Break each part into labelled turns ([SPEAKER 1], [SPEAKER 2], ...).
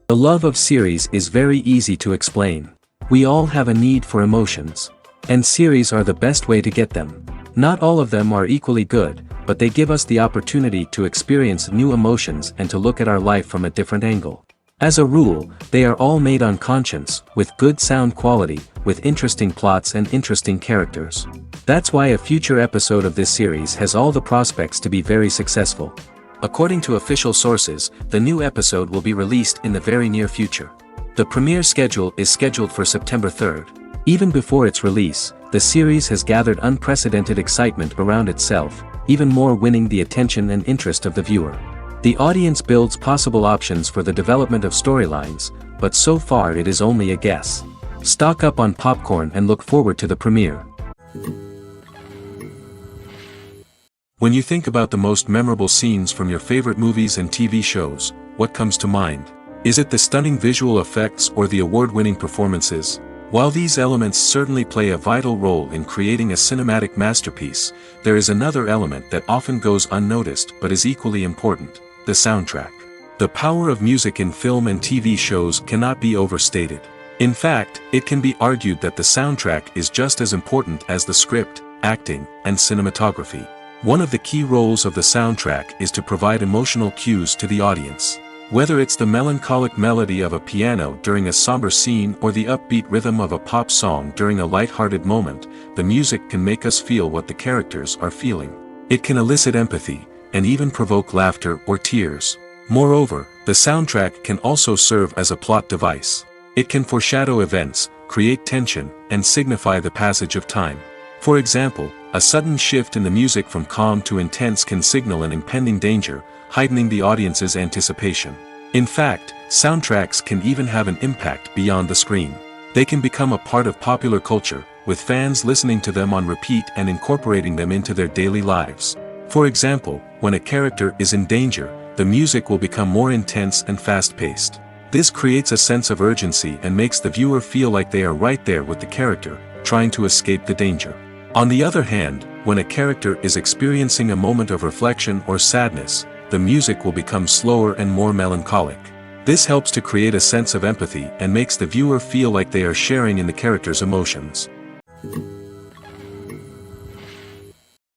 [SPEAKER 1] The love of series is very easy to explain. We all have a need for emotions. And series are the best way to get them. Not all of them are equally good, but they give us the opportunity to experience new emotions and to look at our life from a different angle. As a rule, they are all made on conscience, with good sound quality, with interesting plots and interesting characters. That's why a future episode of this series has all the prospects to be very successful. According to official sources, the new episode will be released in the very near future. The premiere schedule is scheduled for September 3rd. Even before its release, the series has gathered unprecedented excitement around itself, even more winning the attention and interest of the viewer. The audience builds possible options for the development of storylines, but so far it is only a guess. Stock up on popcorn and look forward to the premiere. When you think about the most memorable scenes from your favorite movies and TV shows, what comes to mind? Is it the stunning visual effects or the award-winning performances? While these elements certainly play a vital role in creating a cinematic masterpiece, there is another element that often goes unnoticed but is equally important: the soundtrack. The power of music in film and TV shows cannot be overstated. In fact, it can be argued that the soundtrack is just as important as the script, acting, and cinematography. One of the key roles of the soundtrack is to provide emotional cues to the audience. Whether it's the melancholic melody of a piano during a somber scene or the upbeat rhythm of a pop song during a light-hearted moment, the music can make us feel what the characters are feeling. It can elicit empathy, and even provoke laughter or tears. Moreover, the soundtrack can also serve as a plot device. It can foreshadow events, create tension, and signify the passage of time. For example, a sudden shift in the music from calm to intense can signal an impending danger, heightening the audience's anticipation. In fact, soundtracks can even have an impact beyond the screen. They can become a part of popular culture, with fans listening to them on repeat and incorporating them into their daily lives. For example, when a character is in danger, the music will become more intense and fast-paced. This creates a sense of urgency and makes the viewer feel like they are right there with the character, trying to escape the danger. On the other hand, when a character is experiencing a moment of reflection or sadness, the music will become slower and more melancholic. This helps to create a sense of empathy and makes the viewer feel like they are sharing in the character's emotions.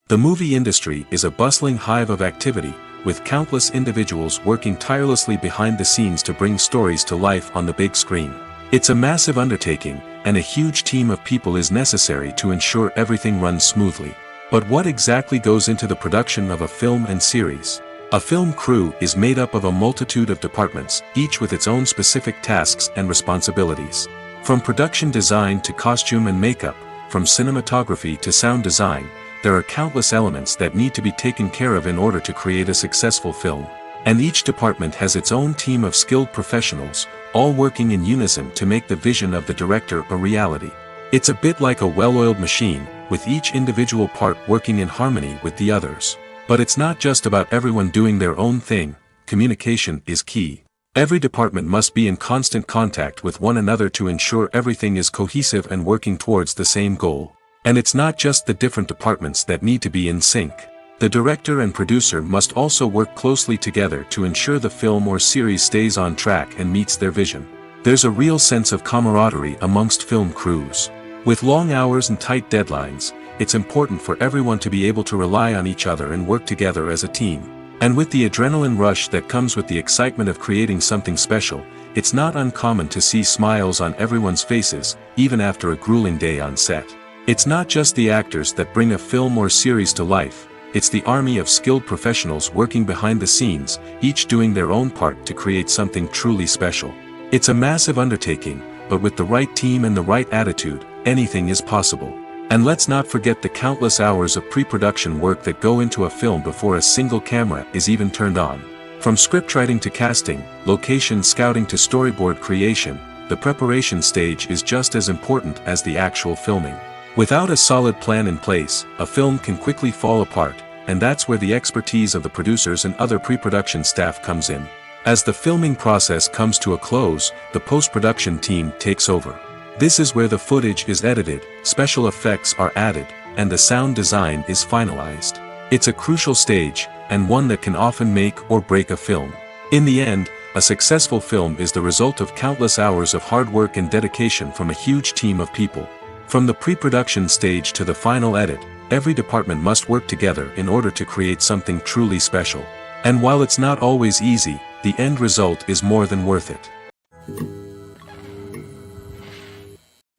[SPEAKER 1] The movie industry is a bustling hive of activity, with countless individuals working tirelessly behind the scenes to bring stories to life on the big screen. It's a massive undertaking, and a huge team of people is necessary to ensure everything runs smoothly. But what exactly goes into the production of a film and series? A film crew is made up of a multitude of departments, each with its own specific tasks and responsibilities. From production design to costume and makeup, from cinematography to sound design, there are countless elements that need to be taken care of in order to create a successful film. And each department has its own team of skilled professionals, all working in unison to make the vision of the director a reality. It's a bit like a well-oiled machine, with each individual part working in harmony with the others. But it's not just about everyone doing their own thing. Communication is key. Every department must be in constant contact with one another to ensure everything is cohesive and working towards the same goal. And it's not just the different departments that need to be in sync. The director and producer must also work closely together to ensure the film or series stays on track and meets their vision. There's a real sense of camaraderie amongst film crews. With long hours and tight deadlines, it's important for everyone to be able to rely on each other and work together as a team. And with the adrenaline rush that comes with the excitement of creating something special, it's not uncommon to see smiles on everyone's faces, even after a grueling day on set. It's not just the actors that bring a film or series to life. It's the army of skilled professionals working behind the scenes, each doing their own part to create something truly special. It's a massive undertaking, but with the right team and the right attitude, anything is possible. And let's not forget the countless hours of pre-production work that go into a film before a single camera is even turned on. From scriptwriting to casting, location scouting to storyboard creation, the preparation stage is just as important as the actual filming. Without a solid plan in place, a film can quickly fall apart, and that's where the expertise of the producers and other pre-production staff comes in. As the filming process comes to a close, the post-production team takes over. This is where the footage is edited, special effects are added, and the sound design is finalized. It's a crucial stage, and one that can often make or break a film. In the end, a successful film is the result of countless hours of hard work and dedication from a huge team of people. From the pre-production stage to the final edit, every department must work together in order to create something truly special. And while it's not always easy, the end result is more than worth it.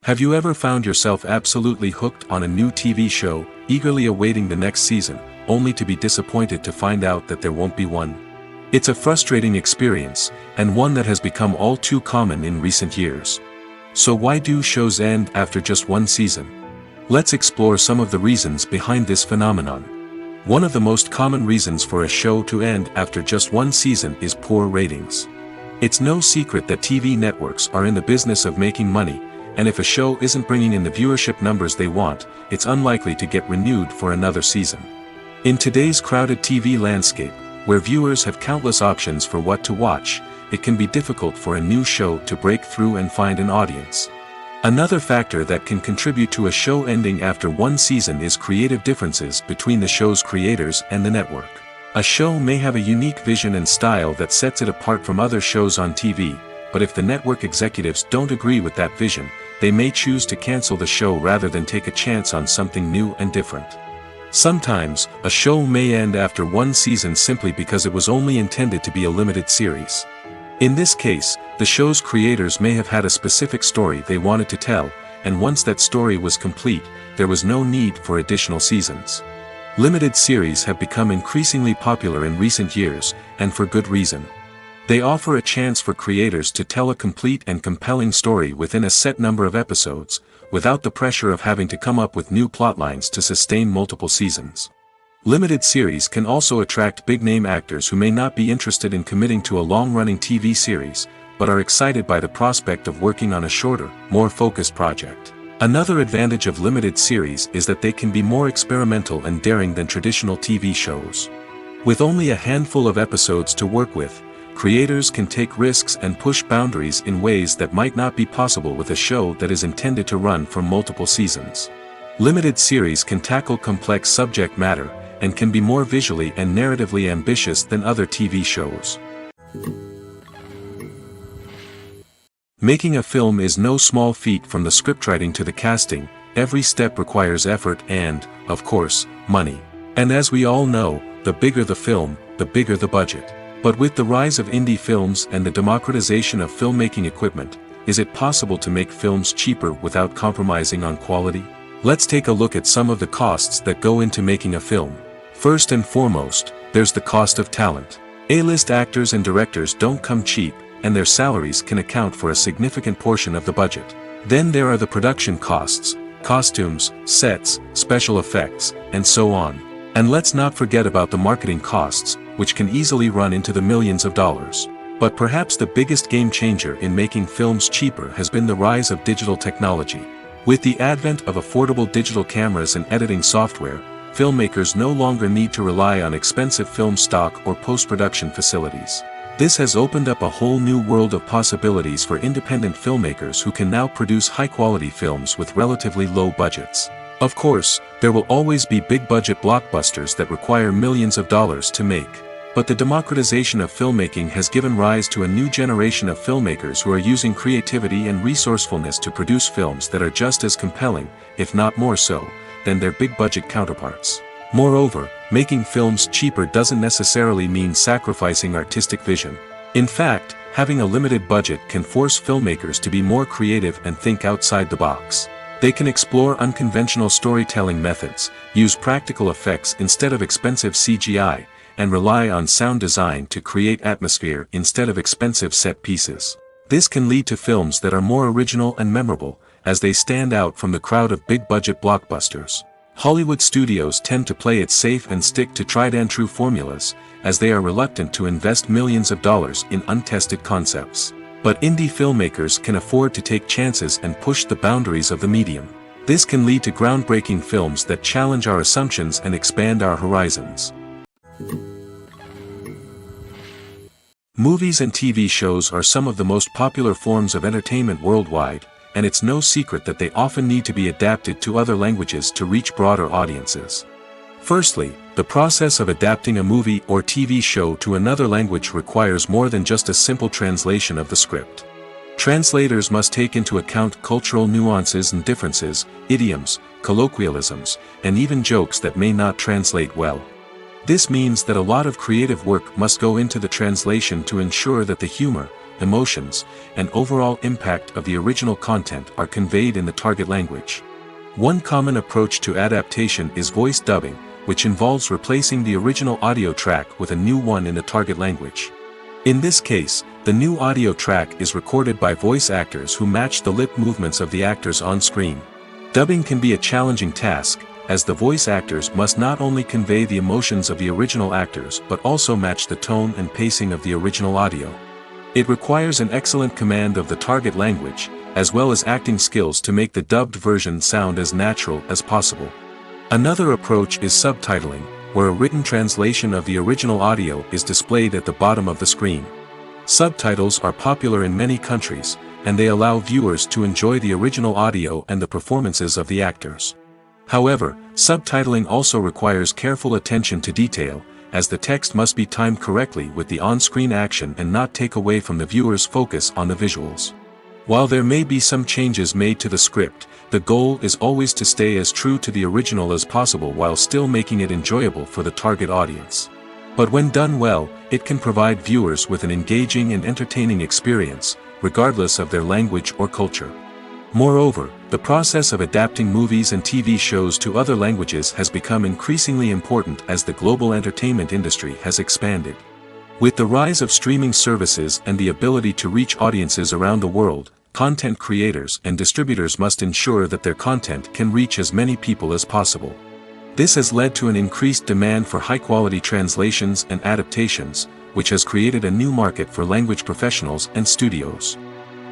[SPEAKER 1] Have you ever found yourself absolutely hooked on a new TV show, eagerly awaiting the next season, only to be disappointed to find out that there won't be one? It's a frustrating experience, and one that has become all too common in recent years. So why do shows end after just one season? Let's explore some of the reasons behind this phenomenon. One of the most common reasons for a show to end after just one season is poor ratings. It's no secret that TV networks are in the business of making money, and if a show isn't bringing in the viewership numbers they want, it's unlikely to get renewed for another season. In today's crowded TV landscape, where viewers have countless options for what to watch, it can be difficult for a new show to break through and find an audience. Another factor that can contribute to a show ending after one season is creative differences between the show's creators and the network. A show may have a unique vision and style that sets it apart from other shows on TV, but if the network executives don't agree with that vision, they may choose to cancel the show rather than take a chance on something new and different. Sometimes, a show may end after one season simply because it was only intended to be a limited series. In this case, the show's creators may have had a specific story they wanted to tell, and once that story was complete, there was no need for additional seasons. Limited series have become increasingly popular in recent years, and for good reason. They offer a chance for creators to tell a complete and compelling story within a set number of episodes, without the pressure of having to come up with new plotlines to sustain multiple seasons. Limited series can also attract big-name actors who may not be interested in committing to a long-running TV series, but are excited by the prospect of working on a shorter, more focused project. Another advantage of limited series is that they can be more experimental and daring than traditional TV shows. With only a handful of episodes to work with, creators can take risks and push boundaries in ways that might not be possible with a show that is intended to run for multiple seasons. Limited series can tackle complex subject matter, and can be more visually and narratively ambitious than other TV shows. Making a film is no small feat. From the scriptwriting to the casting, every step requires effort and, of course, money. And as we all know, the bigger the film, the bigger the budget. But with the rise of indie films and the democratization of filmmaking equipment, is it possible to make films cheaper without compromising on quality? Let's take a look at some of the costs that go into making a film. First and foremost, there's the cost of talent. A-list actors and directors don't come cheap, and their salaries can account for a significant portion of the budget. Then there are the production costs, costumes, sets, special effects, and so on. And let's not forget about the marketing costs, which can easily run into the millions of dollars. But perhaps the biggest game changer in making films cheaper has been the rise of digital technology. With the advent of affordable digital cameras and editing software, filmmakers no longer need to rely on expensive film stock or post-production facilities. This has opened up a whole new world of possibilities for independent filmmakers who can now produce high-quality films with relatively low budgets. Of course, there will always be big-budget blockbusters that require millions of dollars to make. But the democratization of filmmaking has given rise to a new generation of filmmakers who are using creativity and resourcefulness to produce films that are just as compelling, if not more so, than their big-budget counterparts. Moreover, making films cheaper doesn't necessarily mean sacrificing artistic vision. In fact, having a limited budget can force filmmakers to be more creative and think outside the box. They can explore unconventional storytelling methods, use practical effects instead of expensive CGI, and rely on sound design to create atmosphere instead of expensive set pieces. This can lead to films that are more original and memorable, as they stand out from the crowd of big-budget blockbusters. Hollywood studios tend to play it safe and stick to tried-and-true formulas, as they are reluctant to invest millions of dollars in untested concepts. But indie filmmakers can afford to take chances and push the boundaries of the medium. This can lead to groundbreaking films that challenge our assumptions and expand our horizons. Movies and TV shows are some of the most popular forms of entertainment worldwide, and it's no secret that they often need to be adapted to other languages to reach broader audiences. Firstly, the The process of adapting a movie or TV show to another language requires more than just a simple translation of the script. Translators must take into account cultural nuances and differences, idioms, colloquialisms, and even jokes that may not translate well. This means that a lot of creative work must go into the translation to ensure that the humor, emotions, and overall impact of the original content are conveyed in the target language. One common approach to adaptation is voice dubbing, which involves replacing the original audio track with a new one in the target language. In this case, the new audio track is recorded by voice actors who match the lip movements of the actors on screen. Dubbing can be a challenging task, as the voice actors must not only convey the emotions of the original actors but also match the tone and pacing of the original audio. It requires an excellent command of the target language, as well as acting skills to make the dubbed version sound as natural as possible. Another approach is subtitling, where a written translation of the original audio is displayed at the bottom of the screen. Subtitles are popular in many countries, and they allow viewers to enjoy the original audio and the performances of the actors. However, subtitling also requires careful attention to detail, as the text must be timed correctly with the on-screen action and not take away from the viewer's focus on the visuals. While there may be some changes made to the script, the goal is always to stay as true to the original as possible while still making it enjoyable for the target audience. But when done well, it can provide viewers with an engaging and entertaining experience, regardless of their language or culture. Moreover, the process of adapting movies and TV shows to other languages has become increasingly important as the global entertainment industry has expanded. With the rise of streaming services and the ability to reach audiences around the world, content creators and distributors must ensure that their content can reach as many people as possible. This has led to an increased demand for high-quality translations and adaptations, which has created a new market for language professionals and studios.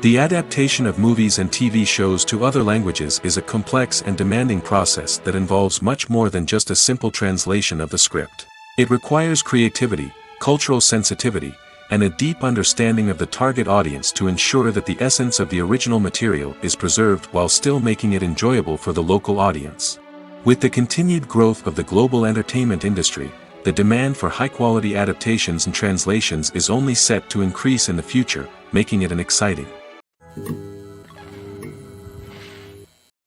[SPEAKER 1] The adaptation of movies and TV shows to other languages is a complex and demanding process that involves much more than just a simple translation of the script. It requires creativity, cultural sensitivity, and a deep understanding of the target audience to ensure that the essence of the original material is preserved while still making it enjoyable for the local audience. With the continued growth of the global entertainment industry, the demand for high-quality adaptations and translations is only set to increase in the future, making it an exciting.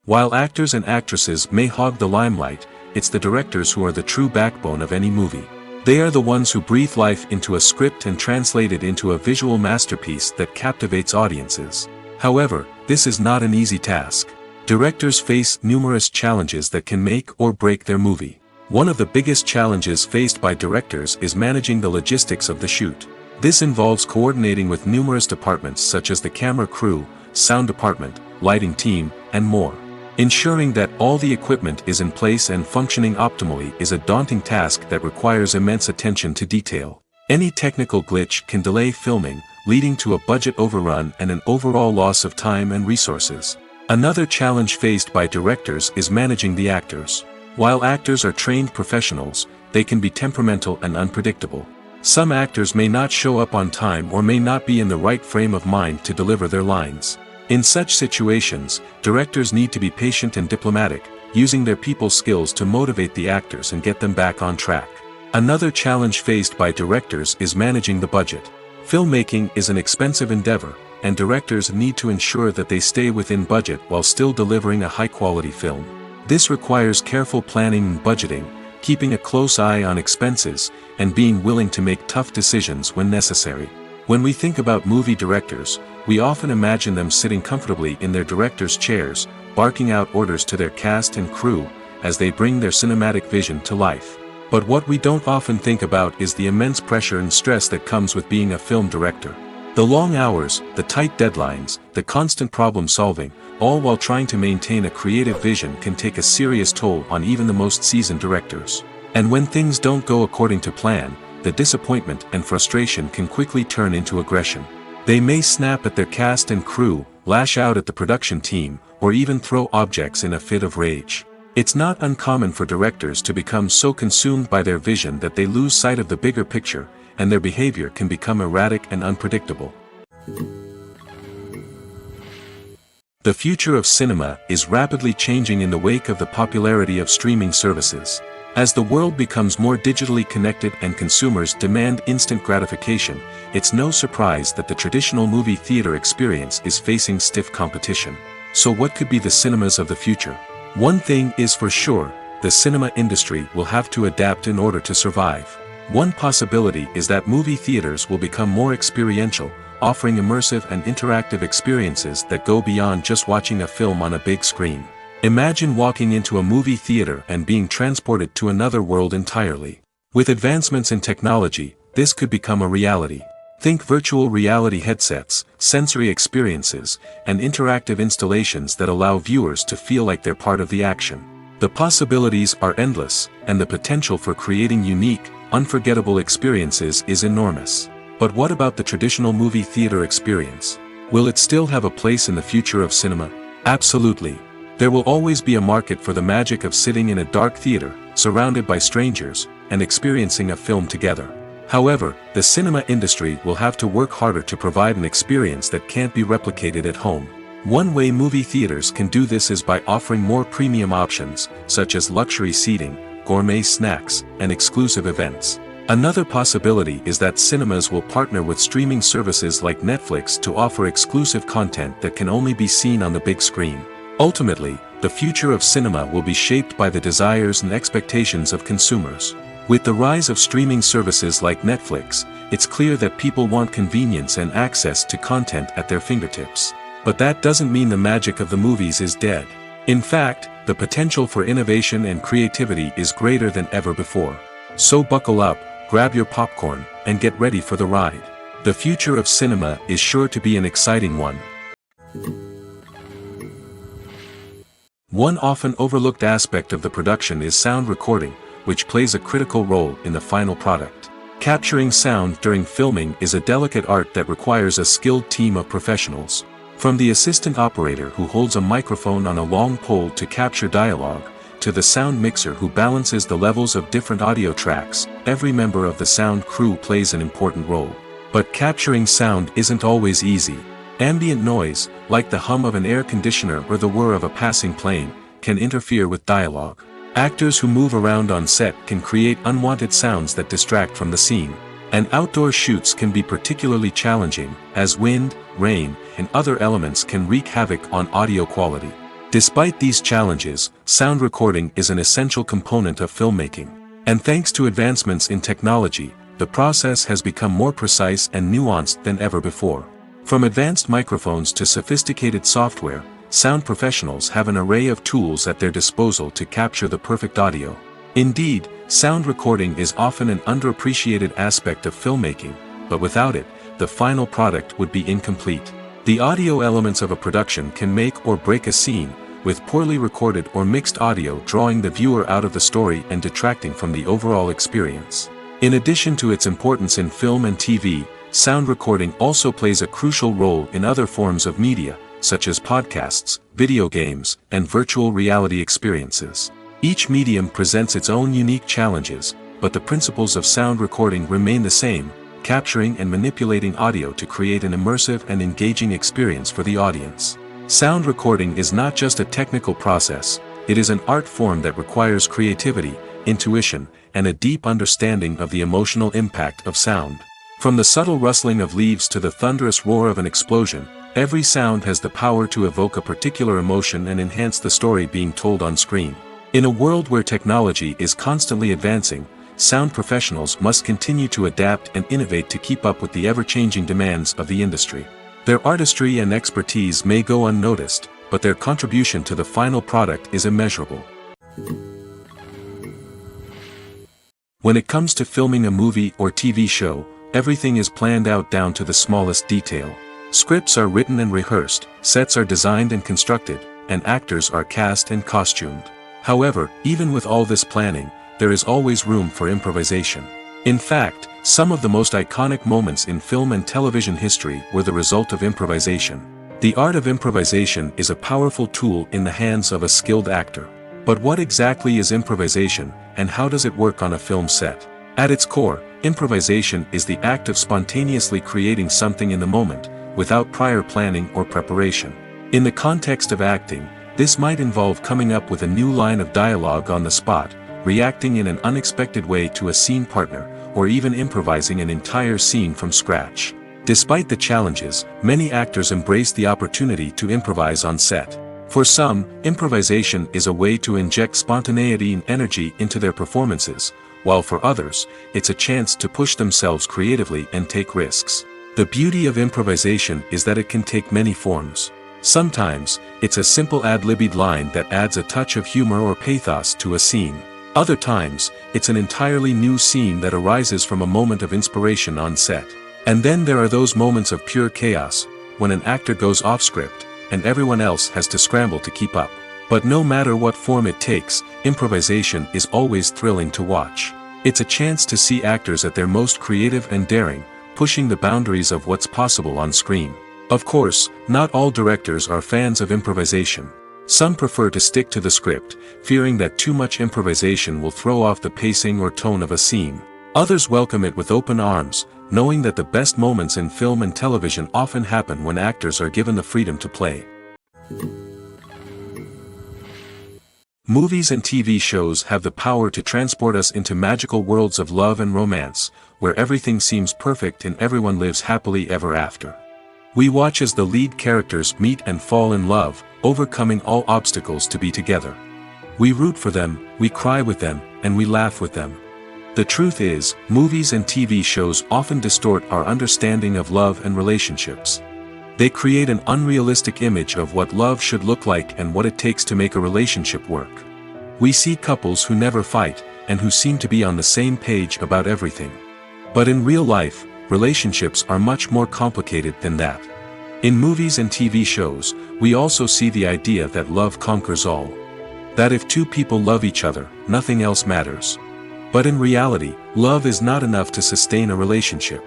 [SPEAKER 1] While actors and actresses may hog the limelight, it's the directors who are the true backbone of any movie. They are the ones who breathe life into a script and translate it into a visual masterpiece that captivates audiences. However, this is not an easy task. Directors face numerous challenges that can make or break their movie. One of the biggest challenges faced by directors is managing the logistics of the shoot. This involves coordinating with numerous departments such as the camera crew, sound department, lighting team, and more. Ensuring that all the equipment is in place and functioning optimally is a daunting task that requires immense attention to detail. Any technical glitch can delay filming, leading to a budget overrun and an overall loss of time and resources. Another challenge faced by directors is managing the actors. While actors are trained professionals, they can be temperamental and unpredictable. Some actors may not show up on time or may not be in the right frame of mind to deliver their lines. In such situations, directors need to be patient and diplomatic, using their people skills to motivate the actors and get them back on track. Another challenge faced by directors is managing the budget. Filmmaking is an expensive endeavor, and directors need to ensure that they stay within budget while still delivering a high-quality film. This requires careful planning and budgeting, keeping a close eye on expenses, and being willing to make tough decisions when necessary. When we think about movie directors, we often imagine them sitting comfortably in their director's chairs, barking out orders to their cast and crew, as they bring their cinematic vision to life. But what we don't often think about is the immense pressure and stress that comes with being a film director. The long hours, the tight deadlines, the constant problem solving, all while trying to maintain a creative vision can take a serious toll on even the most seasoned directors. And when things don't go according to plan, the disappointment and frustration can quickly turn into aggression. They may snap at their cast and crew, lash out at the production team, or even throw objects in a fit of rage. It's not uncommon for directors to become so consumed by their vision that they lose sight of the bigger picture, and their behavior can become erratic and unpredictable. The future of cinema is rapidly changing in the wake of the popularity of streaming services. As the world becomes more digitally connected and consumers demand instant gratification, it's no surprise that the traditional movie theater experience is facing stiff competition. So what could be the cinemas of the future? One thing is for sure, the cinema industry will have to adapt in order to survive. One possibility is that movie theaters will become more experiential, offering immersive and interactive experiences that go beyond just watching a film on a big screen. Imagine walking into a movie theater and being transported to another world entirely. With advancements in technology, this could become a reality. Think virtual reality headsets, sensory experiences, and interactive installations that allow viewers to feel like they're part of the action. The possibilities are endless, and the potential for creating unique, unforgettable experiences is enormous. But what about the traditional movie theater experience? Will it still have a place in the future of cinema? Absolutely. There will always be a market for the magic of sitting in a dark theater, surrounded by strangers, and experiencing a film together. However, the cinema industry will have to work harder to provide an experience that can't be replicated at home. One way movie theaters can do this is by offering more premium options, such as luxury seating, gourmet snacks, and exclusive events. Another possibility is that cinemas will partner with streaming services like Netflix to offer exclusive content that can only be seen on the big screen. Ultimately, the future of cinema will be shaped by the desires and expectations of consumers. With the rise of streaming services like Netflix, it's clear that people want convenience and access to content at their fingertips. But that doesn't mean the magic of the movies is dead. In fact, the potential for innovation and creativity is greater than ever before. So buckle up, grab your popcorn, and get ready for the ride. The future of cinema is sure to be an exciting one. One often overlooked aspect of the production is sound recording, which plays a critical role in the final product. Capturing sound during filming is a delicate art that requires a skilled team of professionals. From the assistant operator who holds a microphone on a long pole to capture dialogue, to the sound mixer who balances the levels of different audio tracks, every member of the sound crew plays an important role. But capturing sound isn't always easy. Ambient noise, like the hum of an air conditioner or the whir of a passing plane, can interfere with dialogue. Actors who move around on set can create unwanted sounds that distract from the scene. And outdoor shoots can be particularly challenging, as wind, rain, and other elements can wreak havoc on audio quality. Despite these challenges, sound recording is an essential component of filmmaking. And thanks to advancements in technology, the process has become more precise and nuanced than ever before. From advanced microphones to sophisticated software, sound professionals have an array of tools at their disposal to capture the perfect audio. Indeed, sound recording is often an underappreciated aspect of filmmaking, but without it, the final product would be incomplete. The audio elements of a production can make or break a scene, with poorly recorded or mixed audio drawing the viewer out of the story and detracting from the overall experience. In addition to its importance in film and TV, sound recording also plays a crucial role in other forms of media, such as podcasts, video games, and virtual reality experiences. Each medium presents its own unique challenges, but the principles of sound recording remain the same, capturing and manipulating audio to create an immersive and engaging experience for the audience. Sound recording is not just a technical process, it is an art form that requires creativity, intuition, and a deep understanding of the emotional impact of sound. From the subtle rustling of leaves to the thunderous roar of an explosion, every sound has the power to evoke a particular emotion and enhance the story being told on screen. In a world where technology is constantly advancing, sound professionals must continue to adapt and innovate to keep up with the ever-changing demands of the industry. Their artistry and expertise may go unnoticed, but their contribution to the final product is immeasurable. When it comes to filming a movie or TV show, everything is planned out down to the smallest detail. Scripts are written and rehearsed, sets are designed and constructed, and actors are cast and costumed. However, even with all this planning, there is always room for improvisation. In fact, some of the most iconic moments in film and television history were the result of improvisation. The art of improvisation is a powerful tool in the hands of a skilled actor. But what exactly is improvisation, and how does it work on a film set? At its core, improvisation is the act of spontaneously creating something in the moment, without prior planning or preparation. In the context of acting, this might involve coming up with a new line of dialogue on the spot, reacting in an unexpected way to a scene partner, or even improvising an entire scene from scratch. Despite the challenges, many actors embrace the opportunity to improvise on set. For some, improvisation is a way to inject spontaneity and energy into their performances, while for others, it's a chance to push themselves creatively and take risks. The beauty of improvisation is that it can take many forms. Sometimes, it's a simple ad-libbed line that adds a touch of humor or pathos to a scene. Other times, it's an entirely new scene that arises from a moment of inspiration on set. And then there are those moments of pure chaos, when an actor goes off script, and everyone else has to scramble to keep up. But no matter what form it takes, improvisation is always thrilling to watch. It's a chance to see actors at their most creative and daring, pushing the boundaries of what's possible on screen. Of course, not all directors are fans of improvisation. Some prefer to stick to the script, fearing that too much improvisation will throw off the pacing or tone of a scene. Others welcome it with open arms, knowing that the best moments in film and television often happen when actors are given the freedom to play. Movies and TV shows have the power to transport us into magical worlds of love and romance, where everything seems perfect and everyone lives happily ever after. We watch as the lead characters meet and fall in love, overcoming all obstacles to be together. We root for them, we cry with them, and we laugh with them. The truth is, movies and TV shows often distort our understanding of love and relationships. They create an unrealistic image of what love should look like and what it takes to make a relationship work. We see couples who never fight, and who seem to be on the same page about everything. But in real life, relationships are much more complicated than that. In movies and TV shows, we also see the idea that love conquers all. That if two people love each other, nothing else matters. But in reality, love is not enough to sustain a relationship.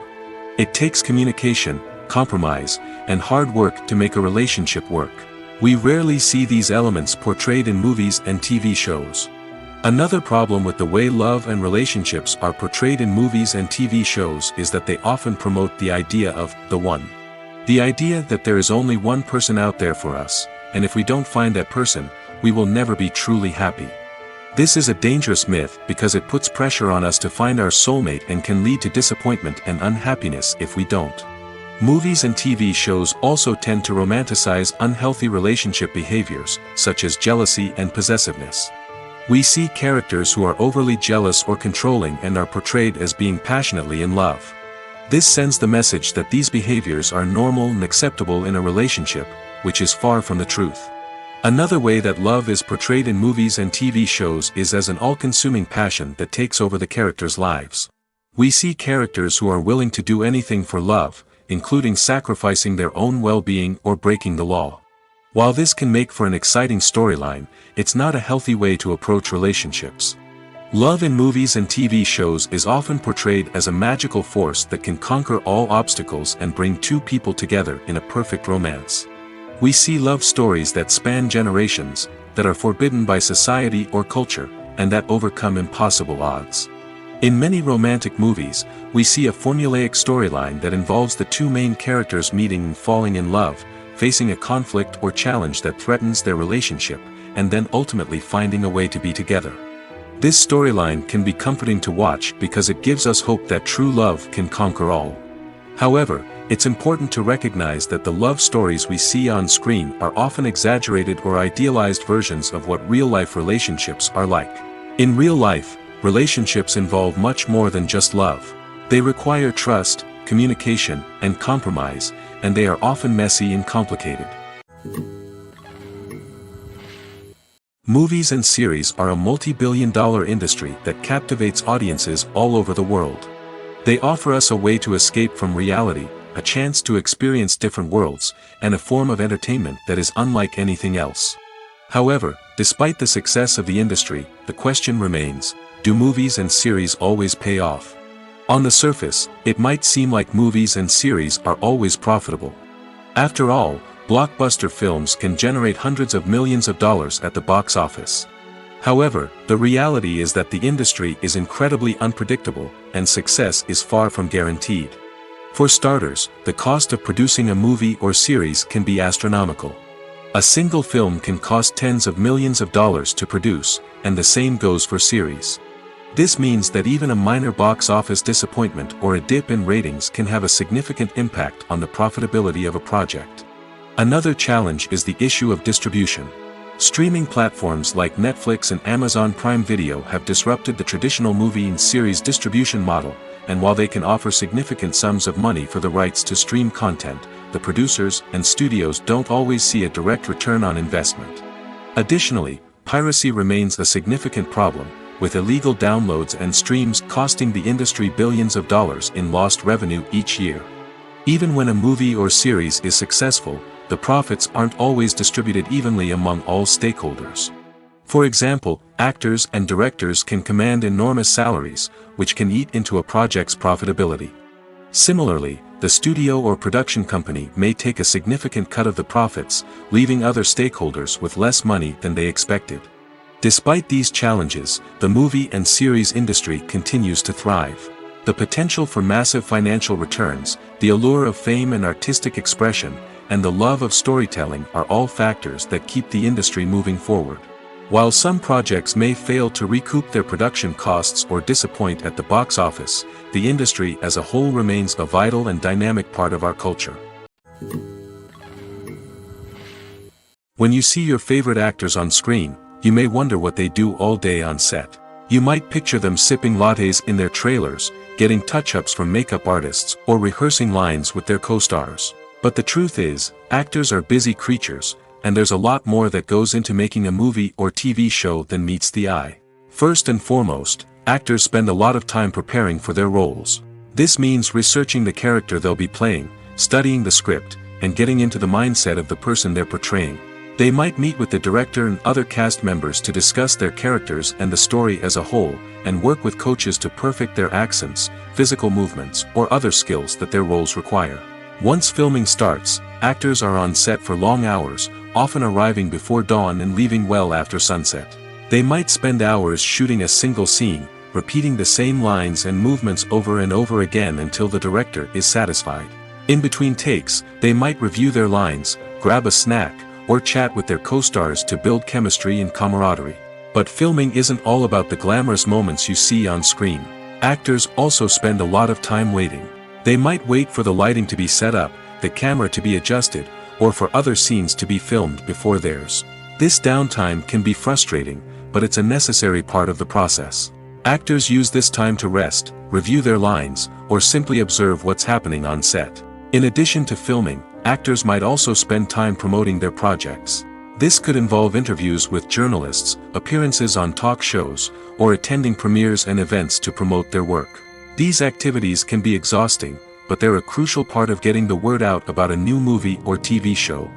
[SPEAKER 1] It takes communication, compromise, and hard work to make a relationship work. We rarely see these elements portrayed in movies and TV shows. Another problem with the way love and relationships are portrayed in movies and TV shows is that they often promote the idea of the one. The idea that there is only one person out there for us, and if we don't find that person, we will never be truly happy. This is a dangerous myth because it puts pressure on us to find our soulmate and can lead to disappointment and unhappiness if we don't. Movies and TV shows also tend to romanticize unhealthy relationship behaviors, such as jealousy and possessiveness. We see characters who are overly jealous or controlling and are portrayed as being passionately in love. This sends the message that these behaviors are normal and acceptable in a relationship, which is far from the truth. Another way that love is portrayed in movies and TV shows is as an all-consuming passion that takes over the characters' lives. We see characters who are willing to do anything for love, including sacrificing their own well-being or breaking the law. While this can make for an exciting storyline, it's not a healthy way to approach relationships. Love in movies and TV shows is often portrayed as a magical force that can conquer all obstacles and bring two people together in a perfect romance. We see love stories that span generations, that are forbidden by society or culture, and that overcome impossible odds. In many romantic movies, we see a formulaic storyline that involves the two main characters meeting and falling in love, facing a conflict or challenge that threatens their relationship, and then ultimately finding a way to be together. This storyline can be comforting to watch because it gives us hope that true love can conquer all. However, it's important to recognize that the love stories we see on screen are often exaggerated or idealized versions of what real-life relationships are like. In real life, relationships involve much more than just love. They require trust, communication, and compromise, and they are often messy and complicated. Movies and series are a multi-billion-dollar industry that captivates audiences all over the world. They offer us a way to escape from reality, a chance to experience different worlds, and a form of entertainment that is unlike anything else. However, despite the success of the industry, the question remains, do movies and series always pay off? On the surface, it might seem like movies and series are always profitable. After all, blockbuster films can generate hundreds of millions of dollars at the box office. However, the reality is that the industry is incredibly unpredictable, and success is far from guaranteed. For starters, the cost of producing a movie or series can be astronomical. A single film can cost tens of millions of dollars to produce, and the same goes for series. This means that even a minor box office disappointment or a dip in ratings can have a significant impact on the profitability of a project. Another challenge is the issue of distribution. Streaming platforms like Netflix and Amazon Prime Video have disrupted the traditional movie and series distribution model, and while they can offer significant sums of money for the rights to stream content, the producers and studios don't always see a direct return on investment. Additionally, piracy remains a significant problem, with illegal downloads and streams costing the industry billions of dollars in lost revenue each year. Even when a movie or series is successful, the profits aren't always distributed evenly among all stakeholders. For example, actors and directors can command enormous salaries, which can eat into a project's profitability. Similarly, the studio or production company may take a significant cut of the profits, leaving other stakeholders with less money than they expected. Despite these challenges, the movie and series industry continues to thrive. The potential for massive financial returns, the allure of fame and artistic expression, and the love of storytelling are all factors that keep the industry moving forward. While some projects may fail to recoup their production costs or disappoint at the box office, the industry as a whole remains a vital and dynamic part of our culture. When you see your favorite actors on screen, you may wonder what they do all day on set. You might picture them sipping lattes in their trailers, getting touch-ups from makeup artists, or rehearsing lines with their co-stars. But the truth is, actors are busy creatures, and there's a lot more that goes into making a movie or TV show than meets the eye. First and foremost, actors spend a lot of time preparing for their roles. This means researching the character they'll be playing, studying the script, and getting into the mindset of the person they're portraying. They might meet with the director and other cast members to discuss their characters and the story as a whole, and work with coaches to perfect their accents, physical movements, or other skills that their roles require. Once filming starts, actors are on set for long hours, often arriving before dawn and leaving well after sunset. They might spend hours shooting a single scene, repeating the same lines and movements over and over again until the director is satisfied. In between takes, they might review their lines, grab a snack, or chat with their co-stars to build chemistry and camaraderie. But filming isn't all about the glamorous moments you see on screen. Actors also spend a lot of time waiting. They might wait for the lighting to be set up, the camera to be adjusted, or for other scenes to be filmed before theirs. This downtime can be frustrating, but it's a necessary part of the process. Actors use this time to rest, review their lines, or simply observe what's happening on set. In addition to filming, actors might also spend time promoting their projects. This could involve interviews with journalists, appearances on talk shows, or attending premieres and events to promote their work. These activities can be exhausting, but they're a crucial part of getting the word out about a new movie or TV show.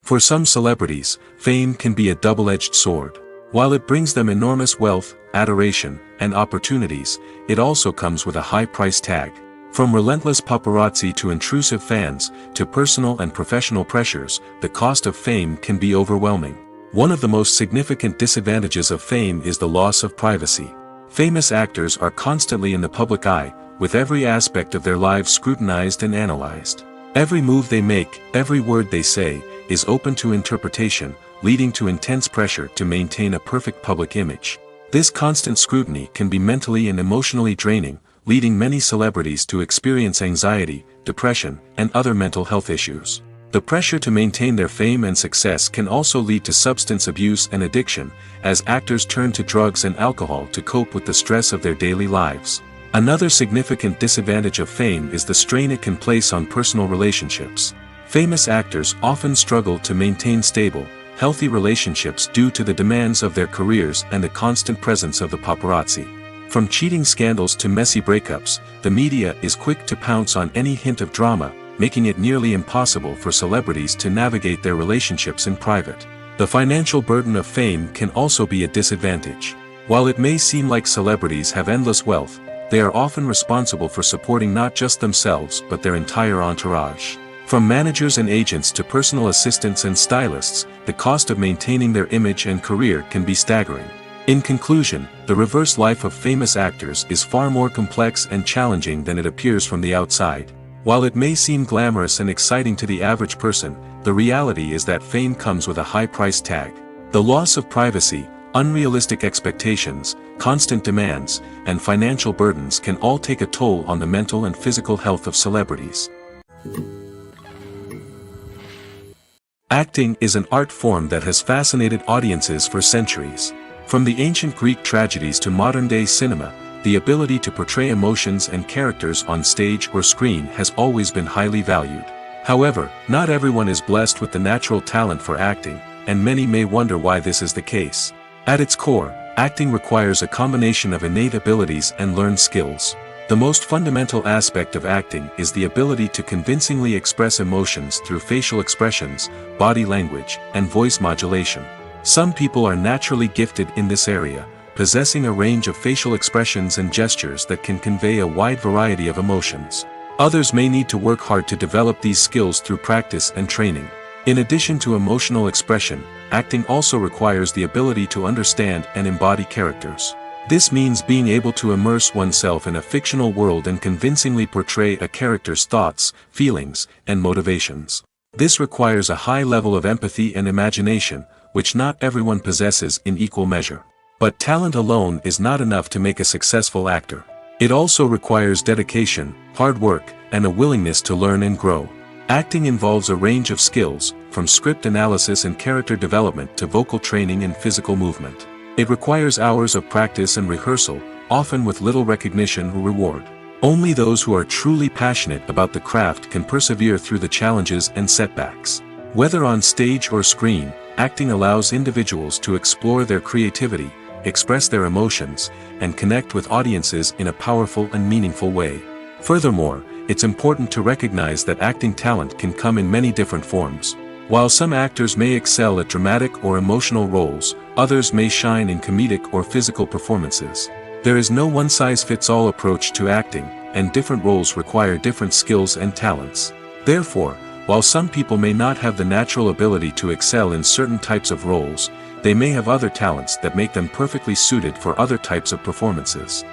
[SPEAKER 1] For some celebrities, fame can be a double-edged sword. While it brings them enormous wealth, adoration, and opportunities, it also comes with a high price tag. From relentless paparazzi to intrusive fans, to personal and professional pressures, the cost of fame can be overwhelming. One of the most significant disadvantages of fame is the loss of privacy. Famous actors are constantly in the public eye, with every aspect of their lives scrutinized and analyzed. Every move they make, every word they say, is open to interpretation, leading to intense pressure to maintain a perfect public image. This constant scrutiny can be mentally and emotionally draining, leading many celebrities to experience anxiety, depression, and other mental health issues. The pressure to maintain their fame and success can also lead to substance abuse and addiction, as actors turn to drugs and alcohol to cope with the stress of their daily lives. Another significant disadvantage of fame is the strain it can place on personal relationships. Famous actors often struggle to maintain stable, healthy relationships due to the demands of their careers and the constant presence of the paparazzi. From cheating scandals to messy breakups, the media is quick to pounce on any hint of drama, making it nearly impossible for celebrities to navigate their relationships in private. The financial burden of fame can also be a disadvantage. While it may seem like celebrities have endless wealth, they are often responsible for supporting not just themselves but their entire entourage. From managers and agents to personal assistants and stylists, the cost of maintaining their image and career can be staggering. In conclusion, the reverse life of famous actors is far more complex and challenging than it appears from the outside. While it may seem glamorous and exciting to the average person, the reality is that fame comes with a high price tag. The loss of privacy, unrealistic expectations, constant demands, and financial burdens can all take a toll on the mental and physical health of celebrities. Acting is an art form that has fascinated audiences for centuries. From the ancient Greek tragedies to modern-day cinema, the ability to portray emotions and characters on stage or screen has always been highly valued. However, not everyone is blessed with the natural talent for acting, and many may wonder why this is the case. At its core, acting requires a combination of innate abilities and learned skills. The most fundamental aspect of acting is the ability to convincingly express emotions through facial expressions, body language, and voice modulation. Some people are naturally gifted in this area, possessing a range of facial expressions and gestures that can convey a wide variety of emotions. Others may need to work hard to develop these skills through practice and training. In addition to emotional expression, acting also requires the ability to understand and embody characters. This means being able to immerse oneself in a fictional world and convincingly portray a character's thoughts, feelings, and motivations. This requires a high level of empathy and imagination, which not everyone possesses in equal measure. But talent alone is not enough to make a successful actor. It also requires dedication, hard work, and a willingness to learn and grow. Acting involves a range of skills, from script analysis and character development to vocal training and physical movement. It requires hours of practice and rehearsal, often with little recognition or reward. Only those who are truly passionate about the craft can persevere through the challenges and setbacks. Whether on stage or screen, acting allows individuals to explore their creativity, express their emotions, and connect with audiences in a powerful and meaningful way. Furthermore, it's important to recognize that acting talent can come in many different forms. While some actors may excel at dramatic or emotional roles, others may shine in comedic or physical performances. There is no one-size-fits-all approach to acting, and different roles require different skills and talents. Therefore, while some people may not have the natural ability to excel in certain types of roles, they may have other talents that make them perfectly suited for other types of performances.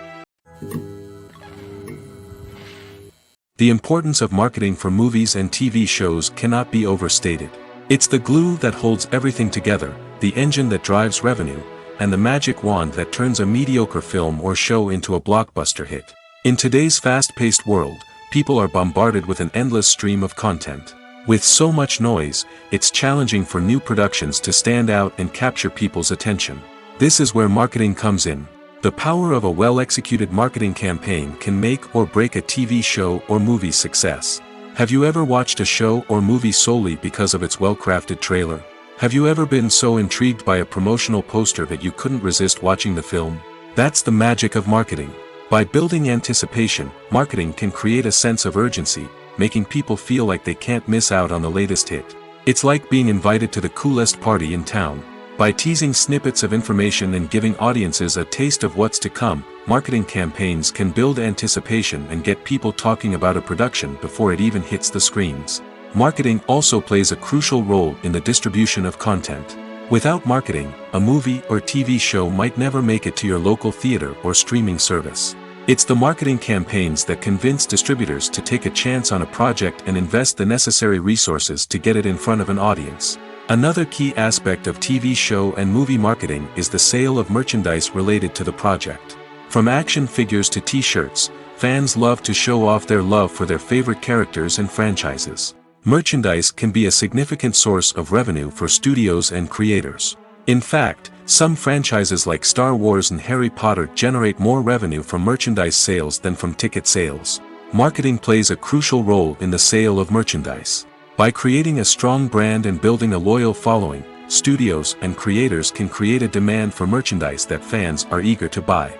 [SPEAKER 1] The importance of marketing for movies and TV shows cannot be overstated. It's the glue that holds everything together, the engine that drives revenue, and the magic wand that turns a mediocre film or show into a blockbuster hit. In today's fast-paced world, people are bombarded with an endless stream of content. With so much noise, it's challenging for new productions to stand out and capture people's attention. This is where marketing comes in. The power of a well-executed marketing campaign can make or break a TV show or movie's success. Have you ever watched a show or movie solely because of its well-crafted trailer? Have you ever been so intrigued by a promotional poster that you couldn't resist watching the film? That's the magic of marketing. By building anticipation, marketing can create a sense of urgency, making people feel like they can't miss out on the latest hit. It's like being invited to the coolest party in town. By teasing snippets of information and giving audiences a taste of what's to come, marketing campaigns can build anticipation and get people talking about a production before it even hits the screens. Marketing also plays a crucial role in the distribution of content. Without marketing, a movie or TV show might never make it to your local theater or streaming service. It's the marketing campaigns that convince distributors to take a chance on a project and invest the necessary resources to get it in front of an audience. Another key aspect of TV show and movie marketing is the sale of merchandise related to the project. From action figures to t-shirts, fans love to show off their love for their favorite characters and franchises. Merchandise can be a significant source of revenue for studios and creators. In fact, some franchises like Star Wars and Harry Potter generate more revenue from merchandise sales than from ticket sales. Marketing plays a crucial role in the sale of merchandise. By creating a strong brand and building a loyal following, studios and creators can create a demand for merchandise that fans are eager to buy.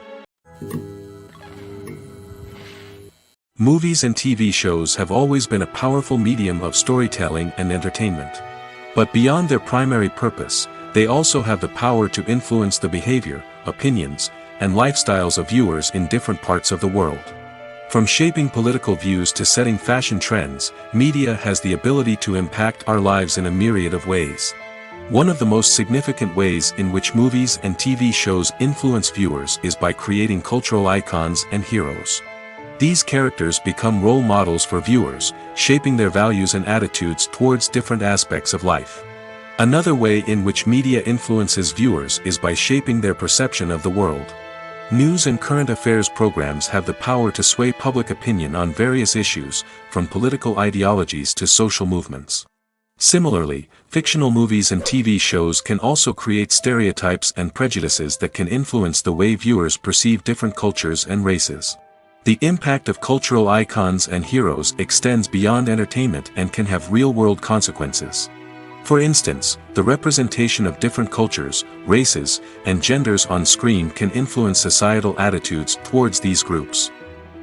[SPEAKER 1] Movies and TV shows have always been a powerful medium of storytelling and entertainment. But beyond their primary purpose, they also have the power to influence the behavior, opinions, and lifestyles of viewers in different parts of the world. From shaping political views to setting fashion trends, media has the ability to impact our lives in a myriad of ways. One of the most significant ways in which movies and TV shows influence viewers is by creating cultural icons and heroes. These characters become role models for viewers, shaping their values and attitudes towards different aspects of life. Another way in which media influences viewers is by shaping their perception of the world. News and current affairs programs have the power to sway public opinion on various issues, from political ideologies to social movements. Similarly, fictional movies and TV shows can also create stereotypes and prejudices that can influence the way viewers perceive different cultures and races. The impact of cultural icons and heroes extends beyond entertainment and can have real-world consequences. For instance, the representation of different cultures, races, and genders on screen can influence societal attitudes towards these groups.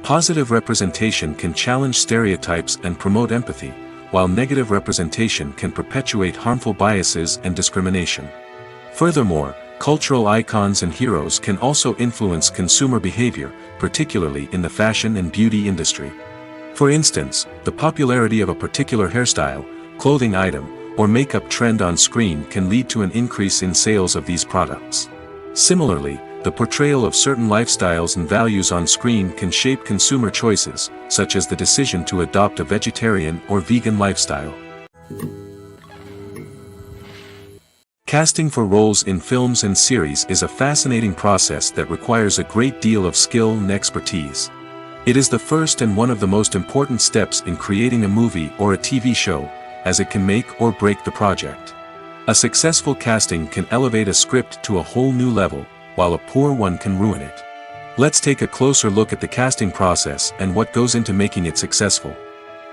[SPEAKER 1] Positive representation can challenge stereotypes and promote empathy, while negative representation can perpetuate harmful biases and discrimination. Furthermore, cultural icons and heroes can also influence consumer behavior, particularly in the fashion and beauty industry. For instance, the popularity of a particular hairstyle, clothing item, or makeup trend on screen can lead to an increase in sales of these products. Similarly, the portrayal of certain lifestyles and values on screen can shape consumer choices, such as the decision to adopt a vegetarian or vegan lifestyle. Casting for roles in films and series is a fascinating process that requires a great deal of skill and expertise. It is the first and one of the most important steps in creating a movie or a TV show, as it can make or break the project. A successful casting can elevate a script to a whole new level, while a poor one can ruin it. Let's take a closer look at the casting process and what goes into making it successful.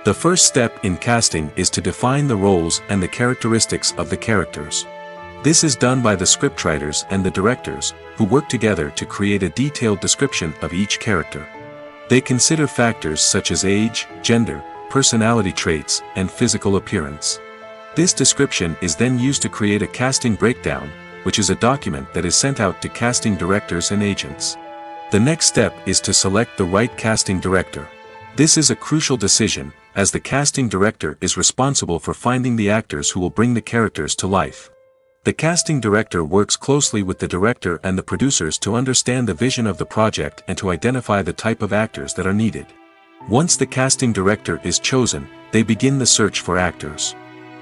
[SPEAKER 1] The first step in casting is to define the roles and the characteristics of the characters. This is done by the scriptwriters and the directors, who work together to create a detailed description of each character. They consider factors such as age, gender, personality traits, and physical appearance. This description is then used to create a casting breakdown, which is a document that is sent out to casting directors and agents. The next step is to select the right casting director. This is a crucial decision, as the casting director is responsible for finding the actors who will bring the characters to life. The casting director works closely with the director and the producers to understand the vision of the project and to identify the type of actors that are needed. Once the casting director is chosen, they begin the search for actors.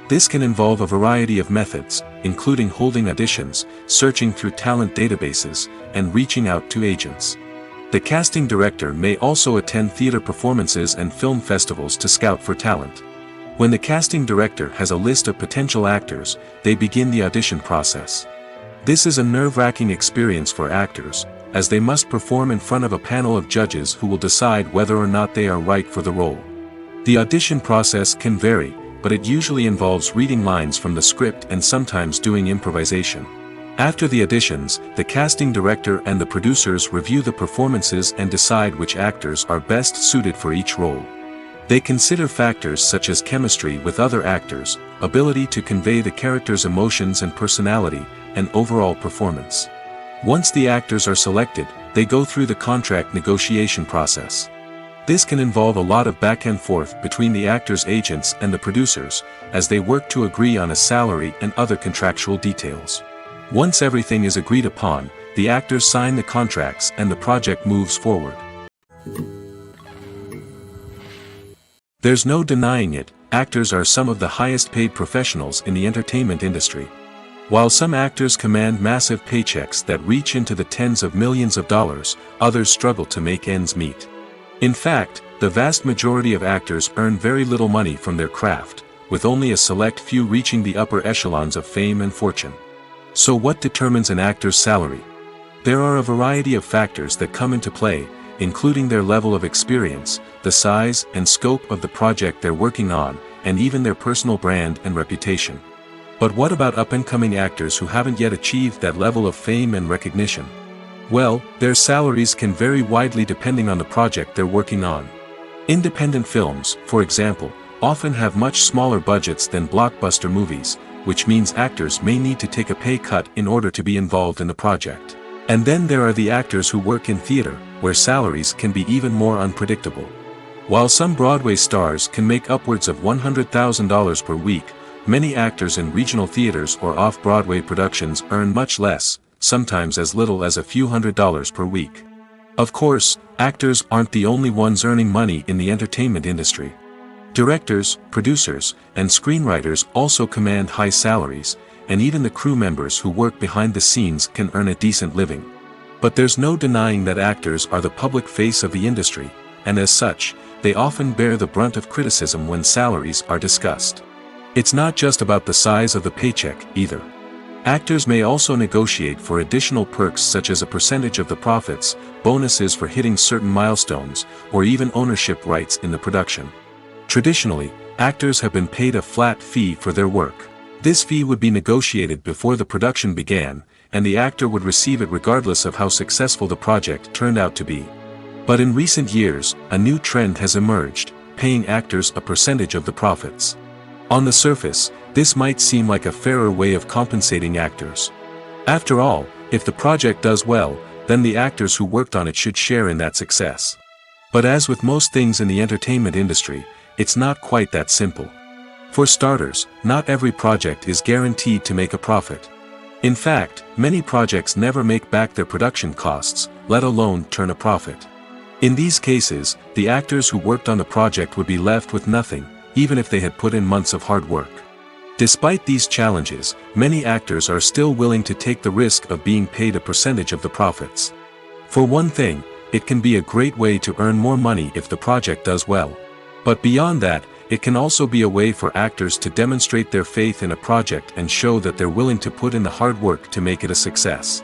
[SPEAKER 1] This can involve a variety of methods, including holding auditions, searching through talent databases, and reaching out to agents. The casting director may also attend theater performances and film festivals to scout for talent. When the casting director has a list of potential actors, they begin the audition process. This is a nerve-wracking experience for actors, as they must perform in front of a panel of judges who will decide whether or not they are right for the role. The audition process can vary, but it usually involves reading lines from the script and sometimes doing improvisation. After the auditions, the casting director and the producers review the performances and decide which actors are best suited for each role. They consider factors such as chemistry with other actors, ability to convey the character's emotions and personality, and overall performance. Once the actors are selected, they go through the contract negotiation process. This can involve a lot of back and forth between the actors' agents and the producers, as they work to agree on a salary and other contractual details. Once everything is agreed upon, the actors sign the contracts and the project moves forward. There's no denying it, actors are some of the highest paid professionals in the entertainment industry. While some actors command massive paychecks that reach into the tens of millions of dollars, others struggle to make ends meet. In fact, the vast majority of actors earn very little money from their craft, with only a select few reaching the upper echelons of fame and fortune. So what determines an actor's salary? There are a variety of factors that come into play, including their level of experience, the size and scope of the project they're working on, and even their personal brand and reputation. But what about up-and-coming actors who haven't yet achieved that level of fame and recognition? Well, their salaries can vary widely depending on the project they're working on. Independent films, for example, often have much smaller budgets than blockbuster movies, which means actors may need to take a pay cut in order to be involved in the project. And then there are the actors who work in theater, where salaries can be even more unpredictable. While some Broadway stars can make upwards of $100,000 per week, many actors in regional theaters or off-Broadway productions earn much less, sometimes as little as a few $100s per week. Of course, actors aren't the only ones earning money in the entertainment industry. Directors, producers, and screenwriters also command high salaries, and even the crew members who work behind the scenes can earn a decent living. But there's no denying that actors are the public face of the industry, and as such, they often bear the brunt of criticism when salaries are discussed. It's not just about the size of the paycheck, either. Actors may also negotiate for additional perks such as a percentage of the profits, bonuses for hitting certain milestones, or even ownership rights in the production. Traditionally, actors have been paid a flat fee for their work. This fee would be negotiated before the production began, and the actor would receive it regardless of how successful the project turned out to be. But in recent years, a new trend has emerged, paying actors a percentage of the profits. On the surface, this might seem like a fairer way of compensating actors. After all, if the project does well, then the actors who worked on it should share in that success. But as with most things in the entertainment industry, it's not quite that simple. For starters, not every project is guaranteed to make a profit. In fact, many projects never make back their production costs, let alone turn a profit. In these cases, the actors who worked on the project would be left with nothing, even if they had put in months of hard work. Despite these challenges, many actors are still willing to take the risk of being paid a percentage of the profits. For one thing, it can be a great way to earn more money if the project does well. But beyond that, it can also be a way for actors to demonstrate their faith in a project and show that they're willing to put in the hard work to make it a success.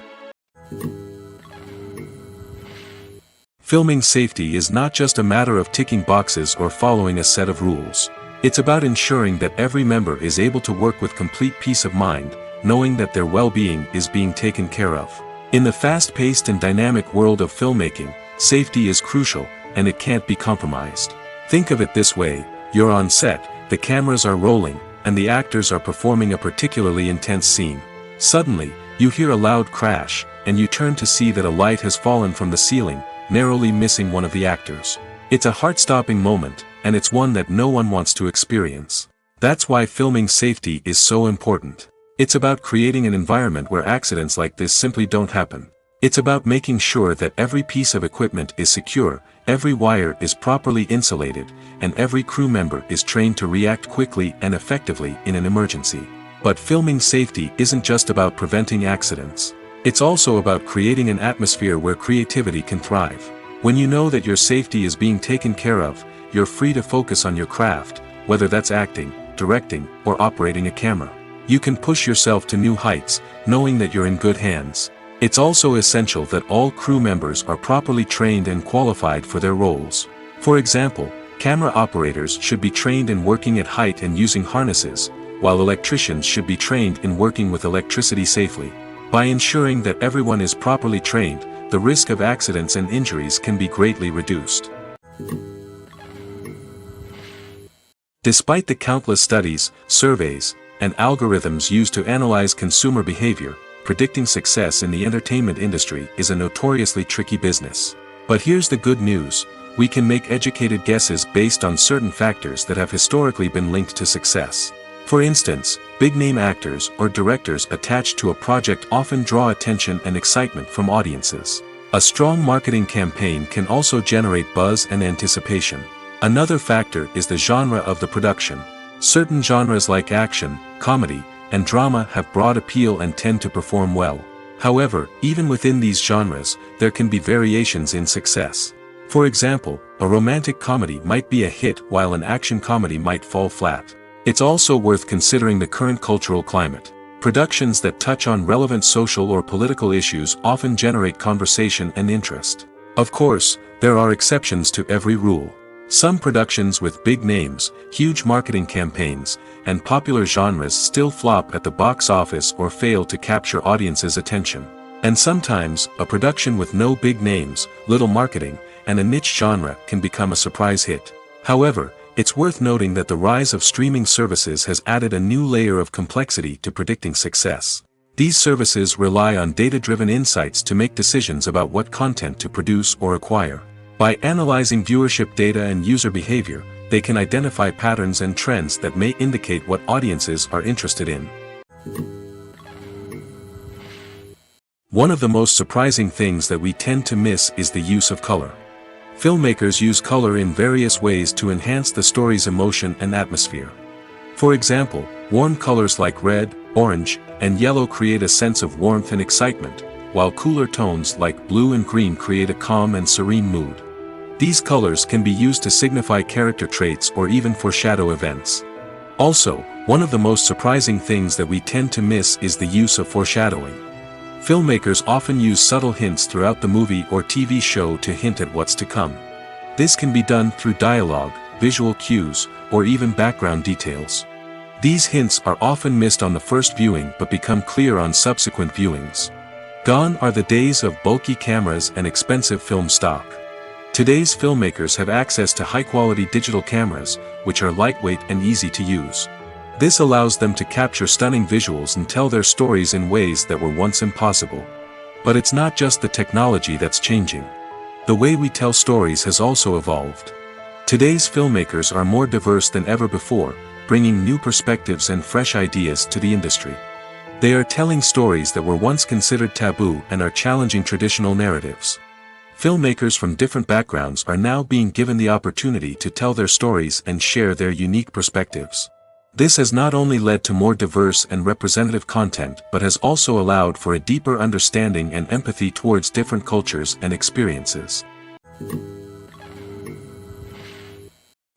[SPEAKER 1] Filming safety is not just a matter of ticking boxes or following a set of rules. It's about ensuring that every member is able to work with complete peace of mind, knowing that their well-being is being taken care of. In the fast-paced and dynamic world of filmmaking, safety is crucial, and it can't be compromised. Think of it this way: you're on set, the cameras are rolling, and the actors are performing a particularly intense scene. Suddenly, you hear a loud crash, and you turn to see that a light has fallen from the ceiling, narrowly missing one of the actors. It's a heart-stopping moment, and it's one that no one wants to experience. That's why filming safety is so important. It's about creating an environment where accidents like this simply don't happen. It's about making sure that every piece of equipment is secure, every wire is properly insulated, and every crew member is trained to react quickly and effectively in an emergency. But filming safety isn't just about preventing accidents. It's also about creating an atmosphere where creativity can thrive. When you know that your safety is being taken care of, you're free to focus on your craft, whether that's acting, directing, or operating a camera. You can push yourself to new heights, knowing that you're in good hands. It's also essential that all crew members are properly trained and qualified for their roles. For example, camera operators should be trained in working at height and using harnesses, while electricians should be trained in working with electricity safely. By ensuring that everyone is properly trained, the risk of accidents and injuries can be greatly reduced. Despite the countless studies, surveys, and algorithms used to analyze consumer behavior, predicting success in the entertainment industry is a notoriously tricky business. But here's the good news: we can make educated guesses based on certain factors that have historically been linked to success. For instance, big-name actors or directors attached to a project often draw attention and excitement from audiences. A strong marketing campaign can also generate buzz and anticipation. Another factor is the genre of the production. Certain genres like action, comedy, and drama have broad appeal and tend to perform well. However, even within these genres, there can be variations in success. For example, a romantic comedy might be a hit while an action comedy might fall flat. It's also worth considering the current cultural climate. Productions that touch on relevant social or political issues often generate conversation and interest. Of course, there are exceptions to every rule. Some productions with big names, huge marketing campaigns, and popular genres still flop at the box office or fail to capture audiences' attention. And sometimes, a production with no big names, little marketing, and a niche genre can become a surprise hit. However, it's worth noting that the rise of streaming services has added a new layer of complexity to predicting success. These services rely on data-driven insights to make decisions about what content to produce or acquire. By analyzing viewership data and user behavior, they can identify patterns and trends that may indicate what audiences are interested in. One of the most surprising things that we tend to miss is the use of color. Filmmakers use color in various ways to enhance the story's emotion and atmosphere. For example, warm colors like red, orange, and yellow create a sense of warmth and excitement, while cooler tones like blue and green create a calm and serene mood. These colors can be used to signify character traits or even foreshadow events. Also, one of the most surprising things that we tend to miss is the use of foreshadowing. Filmmakers often use subtle hints throughout the movie or TV show to hint at what's to come. This can be done through dialogue, visual cues, or even background details. These hints are often missed on the first viewing but become clear on subsequent viewings. Gone are the days of bulky cameras and expensive film stock. Today's filmmakers have access to high-quality digital cameras, which are lightweight and easy to use. This allows them to capture stunning visuals and tell their stories in ways that were once impossible. But it's not just the technology that's changing. The way we tell stories has also evolved. Today's filmmakers are more diverse than ever before, bringing new perspectives and fresh ideas to the industry. They are telling stories that were once considered taboo and are challenging traditional narratives. Filmmakers from different backgrounds are now being given the opportunity to tell their stories and share their unique perspectives. This has not only led to more diverse and representative content but has also allowed for a deeper understanding and empathy towards different cultures and experiences.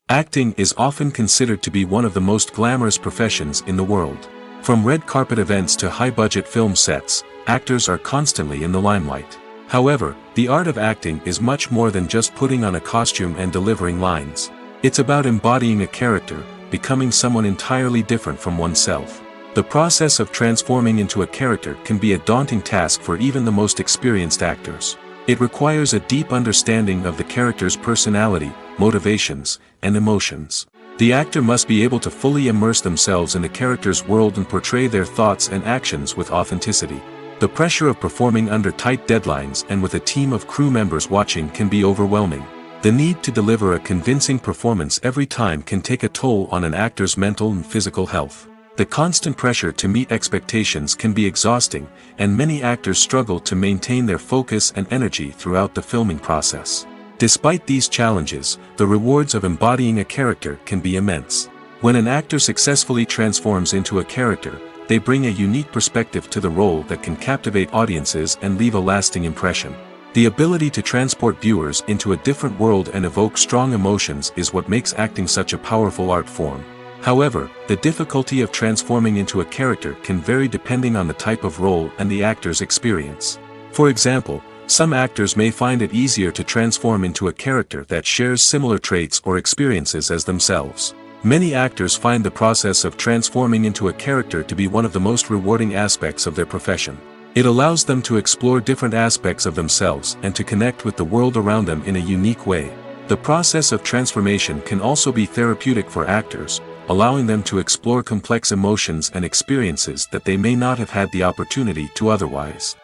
[SPEAKER 1] Acting is often considered to be one of the most glamorous professions in the world. From red carpet events to high-budget film sets, actors are constantly in the limelight. However, the art of acting is much more than just putting on a costume and delivering lines. It's about embodying a character, becoming someone entirely different from oneself. The process of transforming into a character can be a daunting task for even the most experienced actors. It requires a deep understanding of the character's personality, motivations, and emotions. The actor must be able to fully immerse themselves in the character's world and portray their thoughts and actions with authenticity. The pressure of performing under tight deadlines and with a team of crew members watching can be overwhelming. The need to deliver a convincing performance every time can take a toll on an actor's mental and physical health. The constant pressure to meet expectations can be exhausting, and many actors struggle to maintain their focus and energy throughout the filming process. Despite these challenges, the rewards of embodying a character can be immense. When an actor successfully transforms into a character, they bring a unique perspective to the role that can captivate audiences and leave a lasting impression. The ability to transport viewers into a different world and evoke strong emotions is what makes acting such a powerful art form. However, the difficulty of transforming into a character can vary depending on the type of role and the actor's experience. For example, some actors may find it easier to transform into a character that shares similar traits or experiences as themselves. Many actors find the process of transforming into a character to be one of the most rewarding aspects of their profession. It allows them to explore different aspects of themselves and to connect with the world around them in a unique way. The process of transformation can also be therapeutic for actors, allowing them to explore complex emotions and experiences that they may not have had the opportunity to otherwise.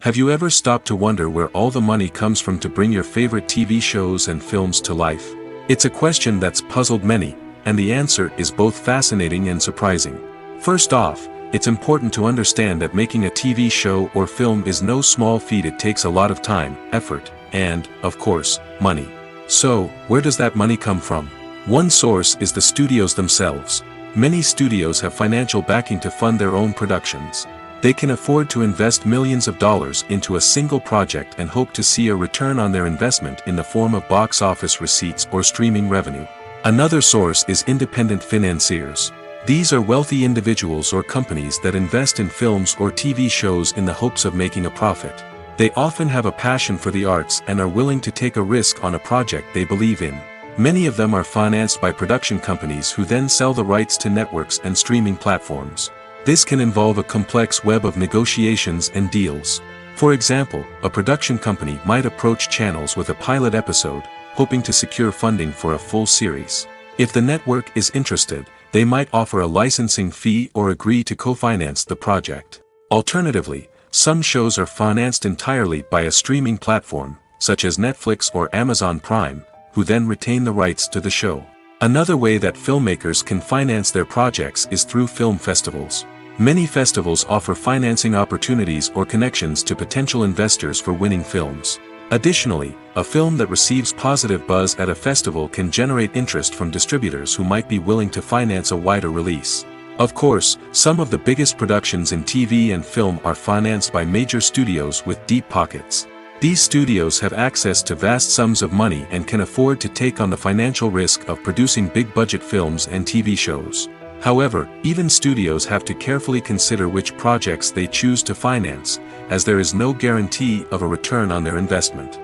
[SPEAKER 1] Have you ever stopped to wonder where all the money comes from to bring your favorite TV shows and films to life? It's a question that's puzzled many, and the answer is both fascinating and surprising. First off, it's important to understand that making a TV show or film is no small feat. It takes a lot of time, effort, and, of course, money. So, where does that money come from? One source is the studios themselves. Many studios have financial backing to fund their own productions. They can afford to invest millions of dollars into a single project and hope to see a return on their investment in the form of box office receipts or streaming revenue. Another source is independent financiers. These are wealthy individuals or companies that invest in films or TV shows in the hopes of making a profit. They often have a passion for the arts and are willing to take a risk on a project they believe in. Many of them are financed by production companies who then sell the rights to networks and streaming platforms. This can involve a complex web of negotiations and deals. For example, a production company might approach channels with a pilot episode, hoping to secure funding for a full series. If the network is interested, they might offer a licensing fee or agree to co-finance the project. Alternatively, some shows are financed entirely by a streaming platform, such as Netflix or Amazon Prime, who then retain the rights to the show. Another way that filmmakers can finance their projects is through film festivals. Many festivals offer financing opportunities or connections to potential investors for winning films. Additionally, a film that receives positive buzz at a festival can generate interest from distributors who might be willing to finance a wider release. Of course, some of the biggest productions in TV and film are financed by major studios with deep pockets. These studios have access to vast sums of money and can afford to take on the financial risk of producing big-budget films and TV shows. However, even studios have to carefully consider which projects they choose to finance, as there is no guarantee of a return on their investment.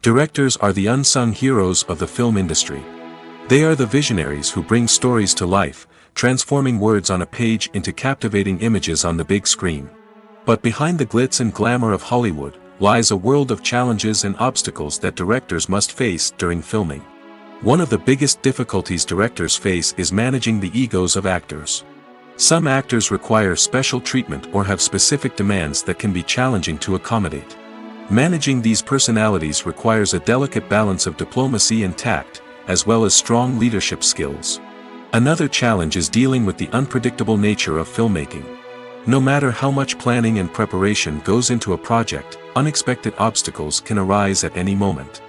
[SPEAKER 1] Directors are the unsung heroes of the film industry. They are the visionaries who bring stories to life, transforming words on a page into captivating images on the big screen. But behind the glitz and glamour of Hollywood lies a world of challenges and obstacles that directors must face during filming. One of the biggest difficulties directors face is managing the egos of actors. Some actors require special treatment or have specific demands that can be challenging to accommodate. Managing these personalities requires a delicate balance of diplomacy and tact, as well as strong leadership skills. Another challenge is dealing with the unpredictable nature of filmmaking. No matter how much planning and preparation goes into a project, unexpected obstacles can arise at any moment.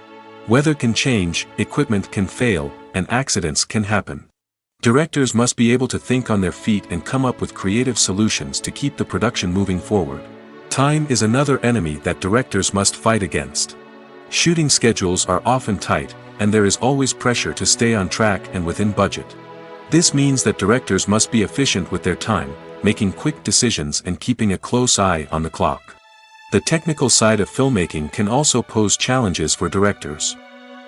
[SPEAKER 1] Weather can change, equipment can fail, and accidents can happen. Directors must be able to think on their feet and come up with creative solutions to keep the production moving forward. Time is another enemy that directors must fight against. Shooting schedules are often tight, and there is always pressure to stay on track and within budget. This means that directors must be efficient with their time, making quick decisions and keeping a close eye on the clock. The technical side of filmmaking can also pose challenges for directors.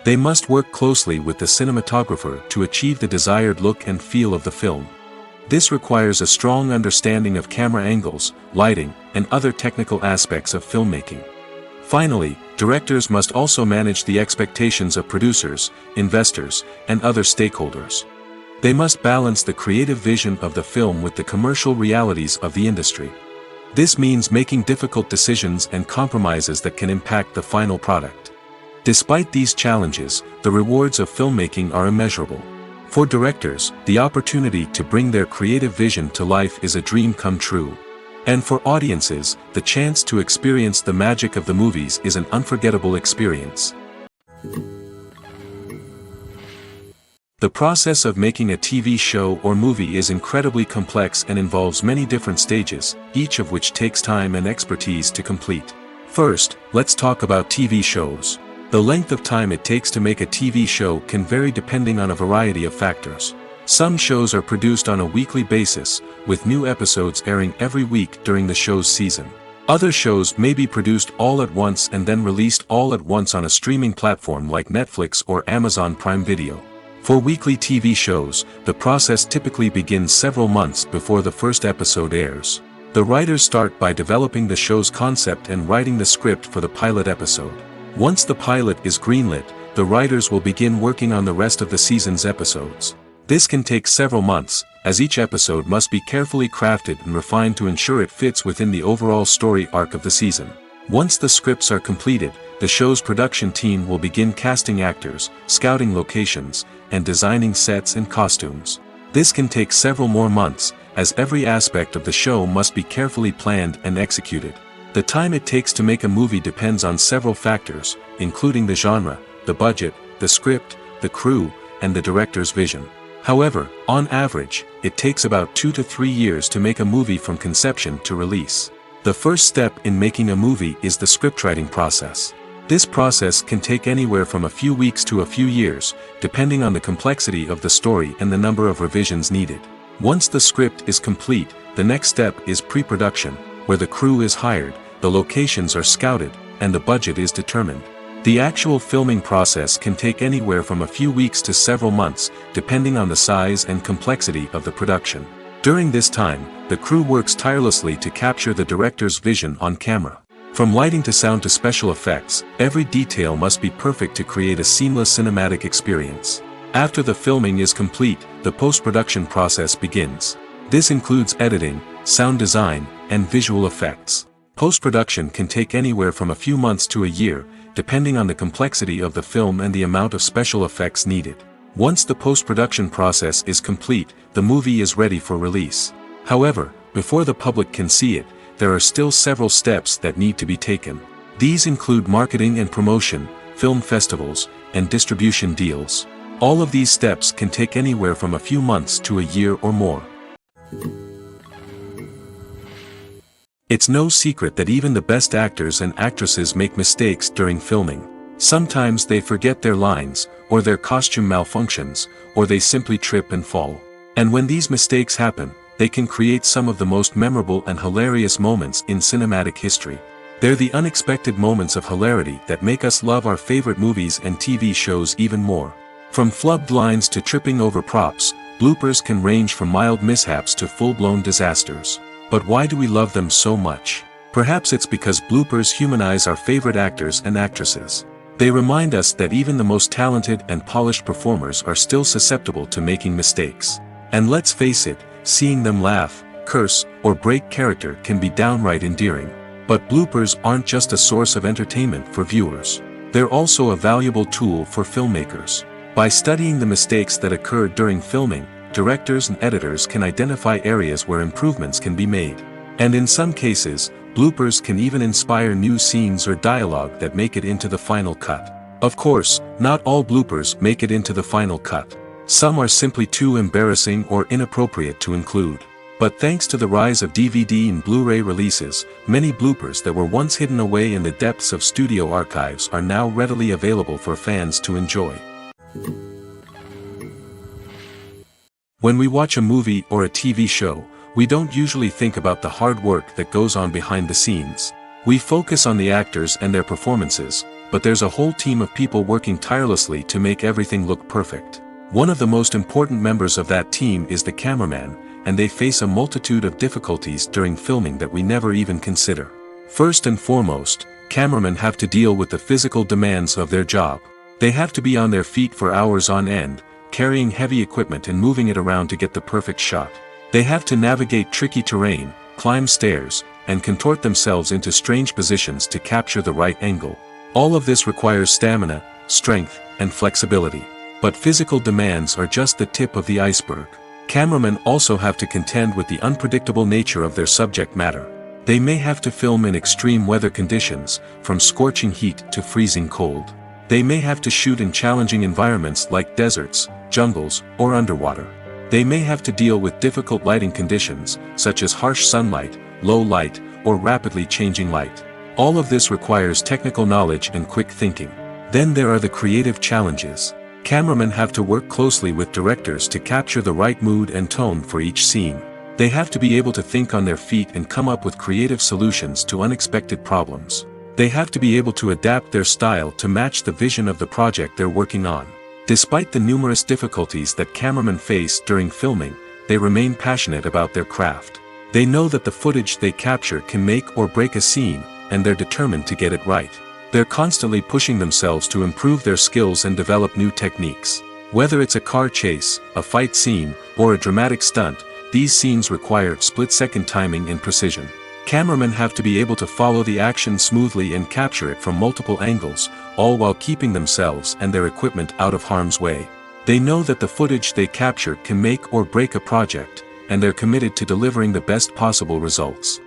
[SPEAKER 1] They must work closely with the cinematographer to achieve the desired look and feel of the film. This requires a strong understanding of camera angles, lighting, and other technical aspects of filmmaking. Finally, directors must also manage the expectations of producers, investors, and other stakeholders. They must balance the creative vision of the film with the commercial realities of the industry. This means making difficult decisions and compromises that can impact the final product. Despite these challenges, the rewards of filmmaking are immeasurable. For directors, the opportunity to bring their creative vision to life is a dream come true. And for audiences, the chance to experience the magic of the movies is an unforgettable experience. The process of making a TV show or movie is incredibly complex and involves many different stages, each of which takes time and expertise to complete. First, let's talk about TV shows. The length of time it takes to make a TV show can vary depending on a variety of factors. Some shows are produced on a weekly basis, with new episodes airing every week during the show's season. Other shows may be produced all at once and then released all at once on a streaming platform like Netflix or Amazon Prime Video. For weekly TV shows, the process typically begins several months before the first episode airs. The writers start by developing the show's concept and writing the script for the pilot episode. Once the pilot is greenlit, the writers will begin working on the rest of the season's episodes. This can take several months, as each episode must be carefully crafted and refined to ensure it fits within the overall story arc of the season. Once the scripts are completed, the show's production team will begin casting actors, scouting locations, and designing sets and costumes. This can take several more months, as every aspect of the show must be carefully planned and executed. The time it takes to make a movie depends on several factors, including the genre, the budget, the script, the crew, and the director's vision. However, on average, it takes about 2 to 3 years to make a movie from conception to release. The first step in making a movie is the scriptwriting process. This process can take anywhere from a few weeks to a few years, depending on the complexity of the story and the number of revisions needed. Once the script is complete, the next step is pre-production, where the crew is hired, the locations are scouted, and the budget is determined. The actual filming process can take anywhere from a few weeks to several months, depending on the size and complexity of the production. During this time, the crew works tirelessly to capture the director's vision on camera. From lighting to sound to special effects, every detail must be perfect to create a seamless cinematic experience. After the filming is complete, the post-production process begins. This includes editing, sound design, and visual effects. Post-production can take anywhere from a few months to a year, depending on the complexity of the film and the amount of special effects needed. Once the post-production process is complete, the movie is ready for release. However, before the public can see it, there are still several steps that need to be taken. These include marketing and promotion, film festivals, and distribution deals. All of these steps can take anywhere from a few months to a year or more. It's no secret that even the best actors and actresses make mistakes during filming. Sometimes they forget their lines, or their costume malfunctions, or they simply trip and fall. And when these mistakes happen, they can create some of the most memorable and hilarious moments in cinematic history. They're the unexpected moments of hilarity that make us love our favorite movies and TV shows even more. From flubbed lines to tripping over props, bloopers can range from mild mishaps to full-blown disasters. But why do we love them so much? Perhaps it's because bloopers humanize our favorite actors and actresses. They remind us that even the most talented and polished performers are still susceptible to making mistakes. And let's face it, seeing them laugh, curse, or break character can be downright endearing. But bloopers aren't just a source of entertainment for viewers. They're also a valuable tool for filmmakers. By studying the mistakes that occur during filming, directors and editors can identify areas where improvements can be made. And in some cases, bloopers can even inspire new scenes or dialogue that make it into the final cut. Of course, not all bloopers make it into the final cut. Some are simply too embarrassing or inappropriate to include. But thanks to the rise of DVD and Blu-ray releases, many bloopers that were once hidden away in the depths of studio archives are now readily available for fans to enjoy. When we watch a movie or a TV show, we don't usually think about the hard work that goes on behind the scenes. We focus on the actors and their performances, but there's a whole team of people working tirelessly to make everything look perfect. One of the most important members of that team is the cameraman, and they face a multitude of difficulties during filming that we never even consider. First and foremost, cameramen have to deal with the physical demands of their job. They have to be on their feet for hours on end, carrying heavy equipment and moving it around to get the perfect shot. They have to navigate tricky terrain, climb stairs, and contort themselves into strange positions to capture the right angle. All of this requires stamina, strength, and flexibility. But physical demands are just the tip of the iceberg. Cameramen also have to contend with the unpredictable nature of their subject matter. They may have to film in extreme weather conditions, from scorching heat to freezing cold. They may have to shoot in challenging environments like deserts, jungles, or underwater. They may have to deal with difficult lighting conditions, such as harsh sunlight, low light, or rapidly changing light. All of this requires technical knowledge and quick thinking. Then there are the creative challenges. Cameramen have to work closely with directors to capture the right mood and tone for each scene. They have to be able to think on their feet and come up with creative solutions to unexpected problems. They have to be able to adapt their style to match the vision of the project they're working on. Despite the numerous difficulties that cameramen face during filming, they remain passionate about their craft. They know that the footage they capture can make or break a scene, and they're determined to get it right. They're constantly pushing themselves to improve their skills and develop new techniques. Whether it's a car chase, a fight scene, or a dramatic stunt, these scenes require split-second timing and precision. Cameramen have to be able to follow the action smoothly and capture it from multiple angles, all while keeping themselves and their equipment out of harm's way. They know that the footage they capture can make or break a project, and they're committed to delivering the best possible results.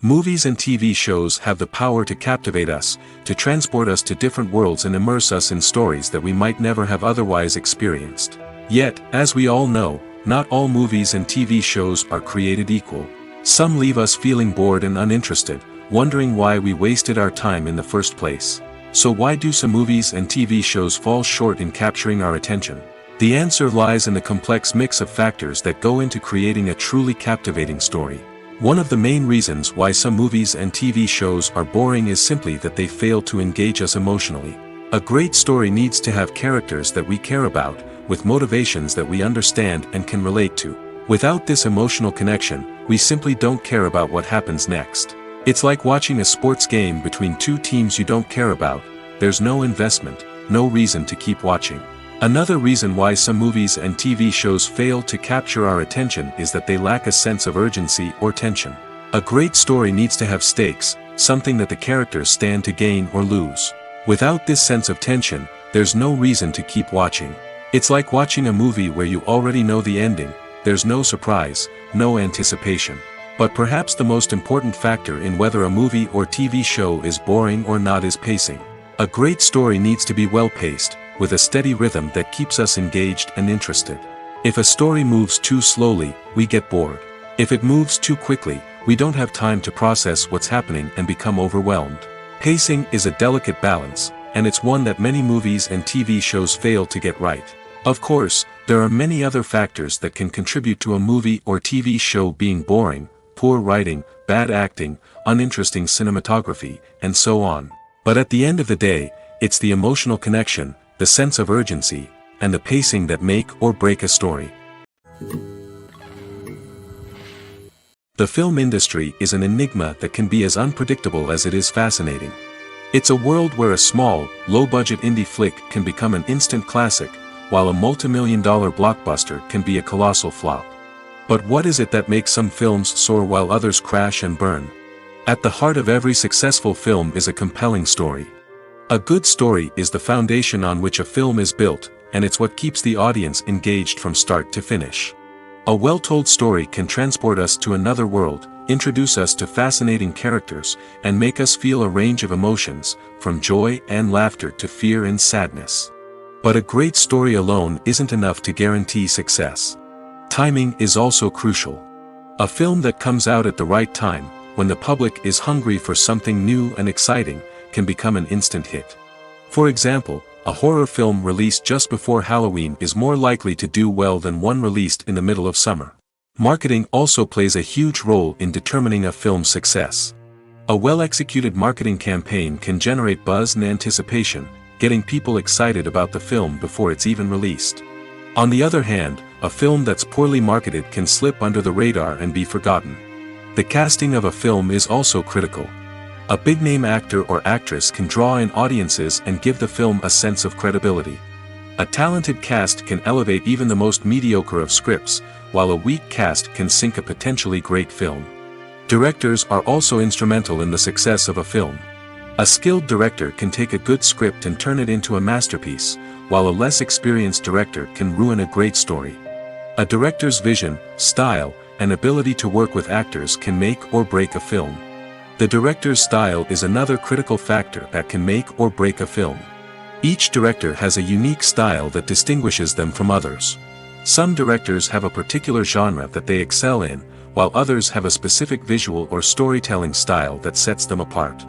[SPEAKER 1] Movies and TV shows have the power to captivate us, to transport us to different worlds and immerse us in stories that we might never have otherwise experienced. Yet, as we all know, not all movies and TV shows are created equal. Some leave us feeling bored and uninterested, wondering why we wasted our time in the first place. So why do some movies and TV shows fall short in capturing our attention? The answer lies in the complex mix of factors that go into creating a truly captivating story. One of the main reasons why some movies and TV shows are boring is simply that they fail to engage us emotionally. A great story needs to have characters that we care about, with motivations that we understand and can relate to. Without this emotional connection, we simply don't care about what happens next. It's like watching a sports game between two teams you don't care about. There's no investment, no reason to keep watching. Another reason why some movies and TV shows fail to capture our attention is that they lack a sense of urgency or tension. A great story needs to have stakes, something that the characters stand to gain or lose. Without this sense of tension, there's no reason to keep watching. It's like watching a movie where you already know the ending, there's no surprise, no anticipation. But perhaps the most important factor in whether a movie or TV show is boring or not is pacing. A great story needs to be well-paced, with a steady rhythm that keeps us engaged and interested. If a story moves too slowly, we get bored. If it moves too quickly, we don't have time to process what's happening and become overwhelmed. Pacing is a delicate balance, and it's one that many movies and TV shows fail to get right. Of course, there are many other factors that can contribute to a movie or TV show being boring: poor writing, bad acting, uninteresting cinematography, and so on. But at the end of the day, it's the emotional connection, the sense of urgency, and the pacing that make or break a story. The film industry is an enigma that can be as unpredictable as it is fascinating. It's a world where a small, low-budget indie flick can become an instant classic, while a multi-million-dollar blockbuster can be a colossal flop. But what is it that makes some films soar while others crash and burn? At the heart of every successful film is a compelling story. A good story is the foundation on which a film is built, and it's what keeps the audience engaged from start to finish. A well-told story can transport us to another world, introduce us to fascinating characters, and make us feel a range of emotions, from joy and laughter to fear and sadness. But a great story alone isn't enough to guarantee success. Timing is also crucial. A film that comes out at the right time, when the public is hungry for something new and exciting, can become an instant hit. For example, a horror film released just before Halloween is more likely to do well than one released in the middle of summer. Marketing also plays a huge role in determining a film's success. A well-executed marketing campaign can generate buzz and anticipation, getting people excited about the film before it's even released. On the other hand, a film that's poorly marketed can slip under the radar and be forgotten. The casting of a film is also critical. A big-name actor or actress can draw in audiences and give the film a sense of credibility. A talented cast can elevate even the most mediocre of scripts, while a weak cast can sink a potentially great film. Directors are also instrumental in the success of a film. A skilled director can take a good script and turn it into a masterpiece, while a less experienced director can ruin a great story. A director's vision, style, and ability to work with actors can make or break a film. The director's style is another critical factor that can make or break a film. Each director has a unique style that distinguishes them from others. Some directors have a particular genre that they excel in, while others have a specific visual or storytelling style that sets them apart.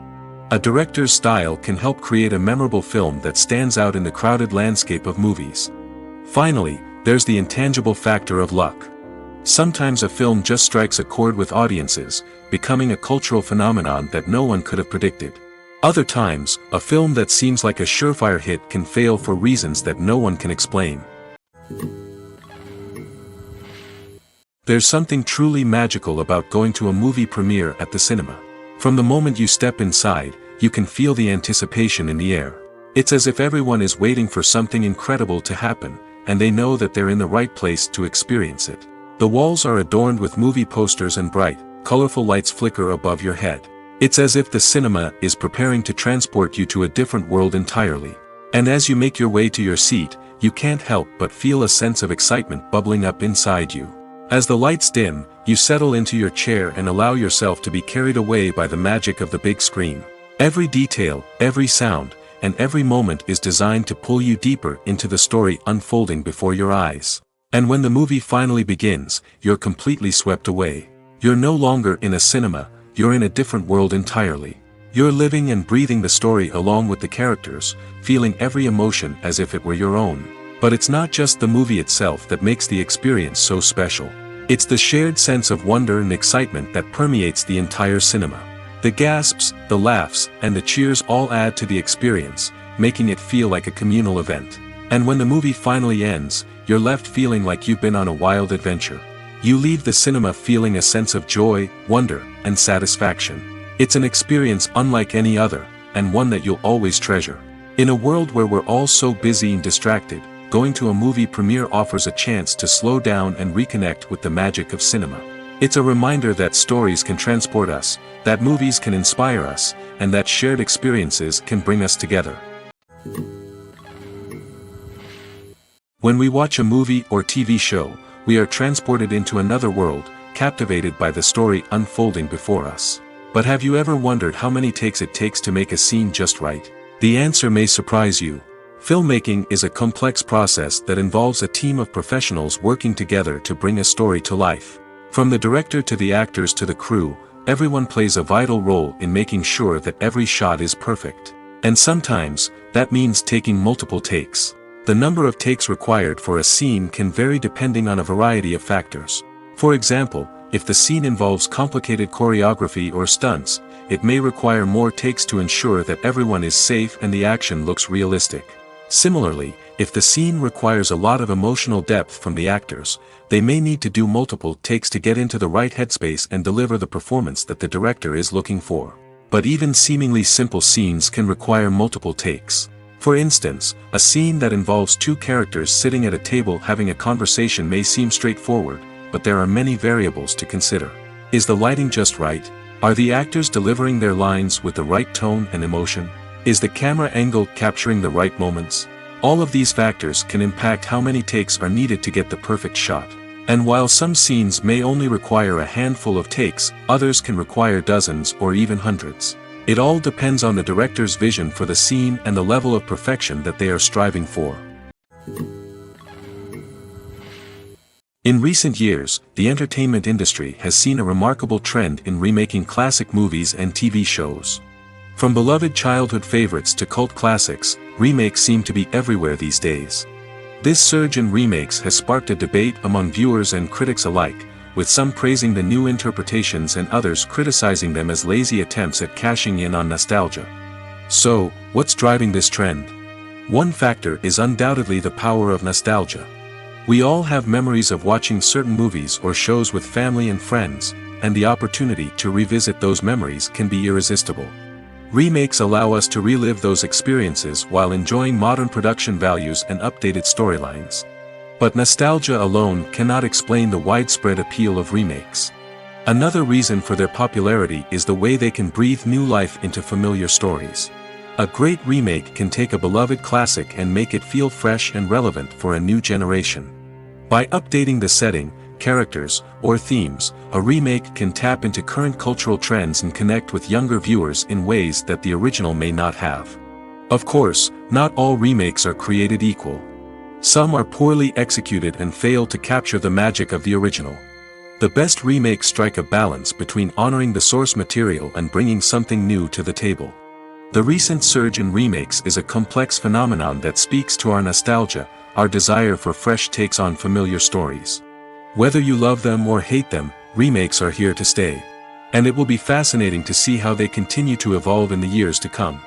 [SPEAKER 1] A director's style can help create a memorable film that stands out in the crowded landscape of movies. Finally, there's the intangible factor of luck. Sometimes a film just strikes a chord with audiences, becoming a cultural phenomenon that no one could have predicted. Other times, a film that seems like a surefire hit can fail for reasons that no one can explain. There's something truly magical about going to a movie premiere at the cinema. From the moment you step inside, you can feel the anticipation in the air. It's as if everyone is waiting for something incredible to happen, and they know that they're in the right place to experience it. The walls are adorned with movie posters and bright, colorful lights flicker above your head. It's as if the cinema is preparing to transport you to a different world entirely. And as you make your way to your seat, you can't help but feel a sense of excitement bubbling up inside you. As the lights dim, you settle into your chair and allow yourself to be carried away by the magic of the big screen. Every detail, every sound, and every moment is designed to pull you deeper into the story unfolding before your eyes. And when the movie finally begins, you're completely swept away. You're no longer in a cinema, you're in a different world entirely. You're living and breathing the story along with the characters, feeling every emotion as if it were your own. But it's not just the movie itself that makes the experience so special. It's the shared sense of wonder and excitement that permeates the entire cinema. The gasps, the laughs, and the cheers all add to the experience, making it feel like a communal event. And when the movie finally ends, you're left feeling like you've been on a wild adventure. You leave the cinema feeling a sense of joy, wonder, and satisfaction. It's an experience unlike any other, and one that you'll always treasure. In a world where we're all so busy and distracted, going to a movie premiere offers a chance to slow down and reconnect with the magic of cinema. It's a reminder that stories can transport us, that movies can inspire us, and that shared experiences can bring us together. When we watch a movie or TV show, we are transported into another world, captivated by the story unfolding before us. But have you ever wondered how many takes it takes to make a scene just right? The answer may surprise you. Filmmaking is a complex process that involves a team of professionals working together to bring a story to life. From the director to the actors to the crew, everyone plays a vital role in making sure that every shot is perfect. And sometimes, that means taking multiple takes. The number of takes required for a scene can vary depending on a variety of factors. For example, if the scene involves complicated choreography or stunts, it may require more takes to ensure that everyone is safe and the action looks realistic. Similarly, if the scene requires a lot of emotional depth from the actors, they may need to do multiple takes to get into the right headspace and deliver the performance that the director is looking for. But even seemingly simple scenes can require multiple takes. For instance, a scene that involves two characters sitting at a table having a conversation may seem straightforward, but there are many variables to consider. Is the lighting just right? Are the actors delivering their lines with the right tone and emotion? Is the camera angle capturing the right moments? All of these factors can impact how many takes are needed to get the perfect shot. And while some scenes may only require a handful of takes, others can require dozens or even hundreds. It all depends on the director's vision for the scene and the level of perfection that they are striving for. In recent years, the entertainment industry has seen a remarkable trend in remaking classic movies and TV shows. From beloved childhood favorites to cult classics, remakes seem to be everywhere these days. This surge in remakes has sparked a debate among viewers and critics alike, with some praising the new interpretations and others criticizing them as lazy attempts at cashing in on nostalgia. So, what's driving this trend? One factor is undoubtedly the power of nostalgia. We all have memories of watching certain movies or shows with family and friends, and the opportunity to revisit those memories can be irresistible. Remakes allow us to relive those experiences while enjoying modern production values and updated storylines. But nostalgia alone cannot explain the widespread appeal of remakes. Another reason for their popularity is the way they can breathe new life into familiar stories. A great remake can take a beloved classic and make it feel fresh and relevant for a new generation. By updating the setting, characters, or themes, a remake can tap into current cultural trends and connect with younger viewers in ways that the original may not have. Of course, not all remakes are created equal. Some are poorly executed and fail to capture the magic of the original. The best remakes strike a balance between honoring the source material and bringing something new to the table. The recent surge in remakes is a complex phenomenon that speaks to our nostalgia, our desire for fresh takes on familiar stories. Whether you love them or hate them, remakes are here to stay. And it will be fascinating to see how they continue to evolve in the years to come.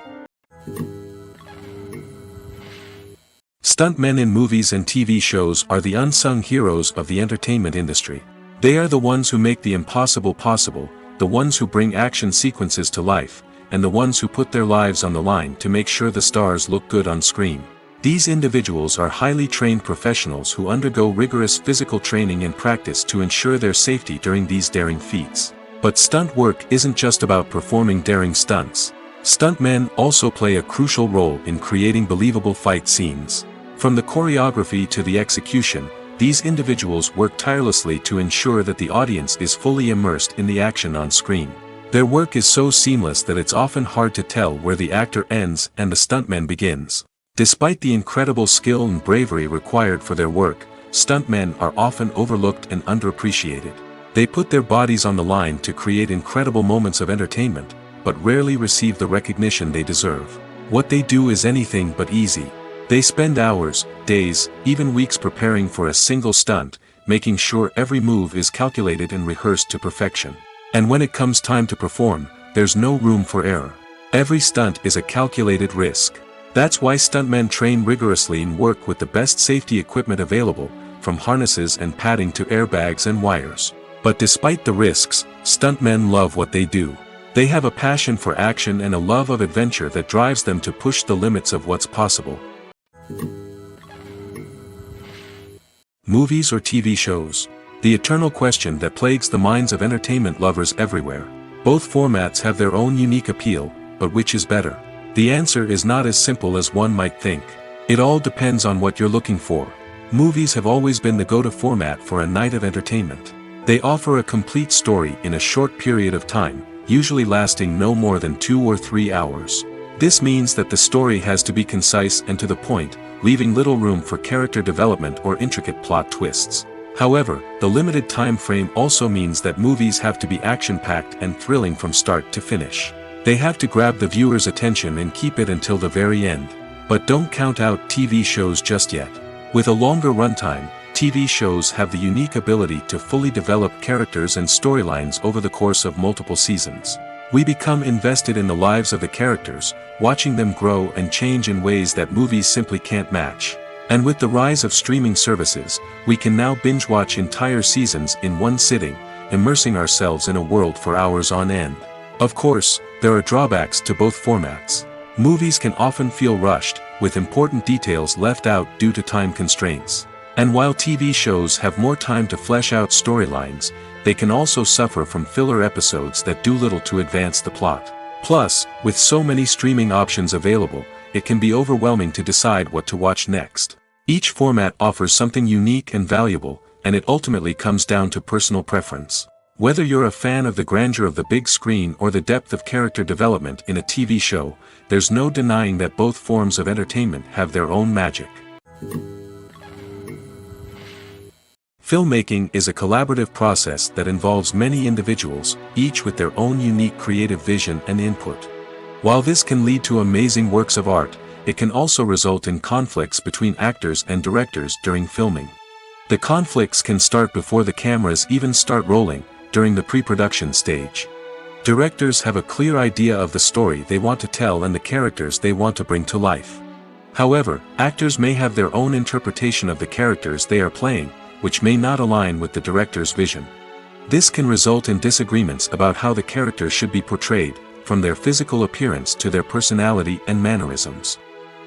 [SPEAKER 1] Stuntmen in movies and TV shows are the unsung heroes of the entertainment industry. They are the ones who make the impossible possible, the ones who bring action sequences to life, and the ones who put their lives on the line to make sure the stars look good on screen. These individuals are highly trained professionals who undergo rigorous physical training and practice to ensure their safety during these daring feats. But stunt work isn't just about performing daring stunts. Stuntmen also play a crucial role in creating believable fight scenes. From the choreography to the execution, these individuals work tirelessly to ensure that the audience is fully immersed in the action on screen. Their work is so seamless that it's often hard to tell where the actor ends and the stuntman begins. Despite the incredible skill and bravery required for their work, stuntmen are often overlooked and underappreciated. They put their bodies on the line to create incredible moments of entertainment, but rarely receive the recognition they deserve. What they do is anything but easy. They spend hours, days, even weeks preparing for a single stunt, making sure every move is calculated and rehearsed to perfection. And when it comes time to perform, there's no room for error. Every stunt is a calculated risk. That's why stuntmen train rigorously and work with the best safety equipment available, from harnesses and padding to airbags and wires. But despite the risks, stuntmen love what they do. They have a passion for action and a love of adventure that drives them to push the limits of what's possible. Movies or TV shows. the eternal question that plagues the minds of entertainment lovers everywhere. Both formats have their own unique appeal, but which is better? The answer is not as simple as one might think. It all depends on what you're looking for. Movies have always been the go-to format for a night of entertainment. They offer a complete story in a short period of time, usually lasting no more than 2 or 3 hours. This means that the story has to be concise and to the point, leaving little room for character development or intricate plot twists. However, the limited time frame also means that movies have to be action-packed and thrilling from start to finish. They have to grab the viewer's attention and keep it until the very end. But don't count out TV shows just yet. With a longer runtime, TV shows have the unique ability to fully develop characters and storylines over the course of multiple seasons. We become invested in the lives of the characters, watching them grow and change in ways that movies simply can't match. And with the rise of streaming services, we can now binge-watch entire seasons in one sitting, immersing ourselves in a world for hours on end. Of course, there are drawbacks to both formats. Movies can often feel rushed, with important details left out due to time constraints. And while TV shows have more time to flesh out storylines, they can also suffer from filler episodes that do little to advance the plot. Plus, with so many streaming options available, it can be overwhelming to decide what to watch next. Each format offers something unique and valuable, and it ultimately comes down to personal preference. Whether you're a fan of the grandeur of the big screen or the depth of character development in a TV show, there's no denying that both forms of entertainment have their own magic. Filmmaking is a collaborative process that involves many individuals, each with their own unique creative vision and input. While this can lead to amazing works of art, it can also result in conflicts between actors and directors during filming. The conflicts can start before the cameras even start rolling, during the pre-production stage. Directors have a clear idea of the story they want to tell and the characters they want to bring to life. However, actors may have their own interpretation of the characters they are playing, which may not align with the director's vision. This can result in disagreements about how the characters should be portrayed, from their physical appearance to their personality and mannerisms.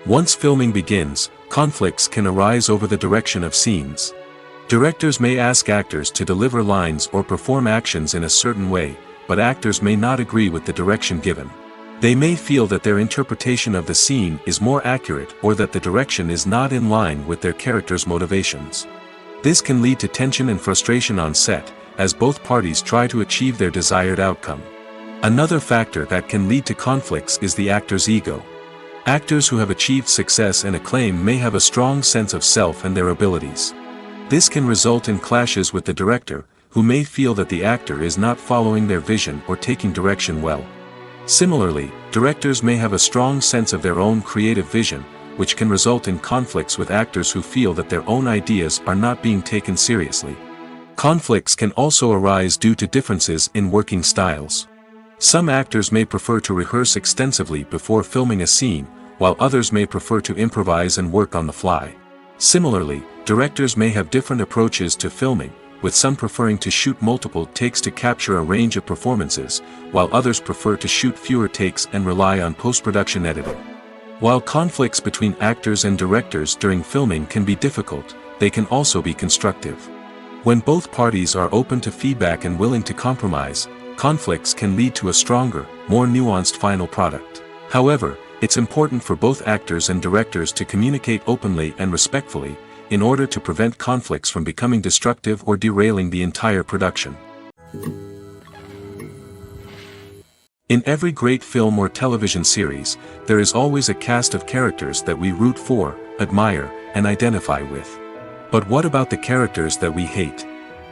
[SPEAKER 1] Once filming begins, conflicts can arise over the direction of scenes. Directors may ask actors to deliver lines or perform actions in a certain way, but actors may not agree with the direction given. They may feel that their interpretation of the scene is more accurate or that the direction is not in line with their character's motivations. This can lead to tension and frustration on set, as both parties try to achieve their desired outcome. Another factor that can lead to conflicts is the actor's ego. Actors who have achieved success and acclaim may have a strong sense of self and their abilities. This can result in clashes with the director, who may feel that the actor is not following their vision or taking direction well. Similarly, directors may have a strong sense of their own creative vision, which can result in conflicts with actors who feel that their own ideas are not being taken seriously. Conflicts can also arise due to differences in working styles. Some actors may prefer to rehearse extensively before filming a scene, while others may prefer to improvise and work on the fly. Similarly, directors may have different approaches to filming, with some preferring to shoot multiple takes to capture a range of performances, while others prefer to shoot fewer takes and rely on post-production editing. While conflicts between actors and directors during filming can be difficult, they can also be constructive. When both parties are open to feedback and willing to compromise, conflicts can lead to a stronger, more nuanced final product. However, it's important for both actors and directors to communicate openly and respectfully, in order to prevent conflicts from becoming destructive or derailing the entire production. In every great film or television series, there is always a cast of characters that we root for, admire, and identify with. But what about the characters that we hate?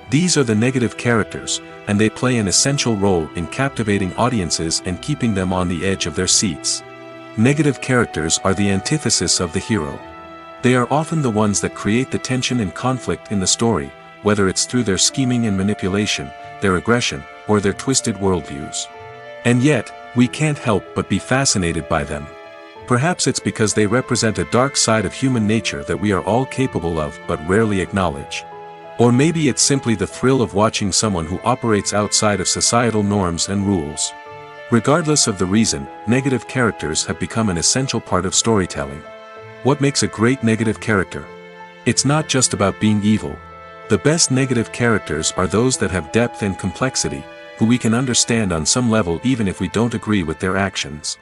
[SPEAKER 1] These are the negative characters, and they play an essential role in captivating audiences and keeping them on the edge of their seats. Negative characters are the antithesis of the hero. They are often the ones that create the tension and conflict in the story, whether it's through their scheming and manipulation, their aggression, or their twisted worldviews. And yet, we can't help but be fascinated by them. Perhaps it's because they represent a dark side of human nature that we are all capable of but rarely acknowledge. Or maybe it's simply the thrill of watching someone who operates outside of societal norms and rules. Regardless of the reason, negative characters have become an essential part of storytelling. What makes a great negative character? It's not just about being evil. The best negative characters are those that have depth and complexity, who we can understand on some level even if we don't agree with their actions.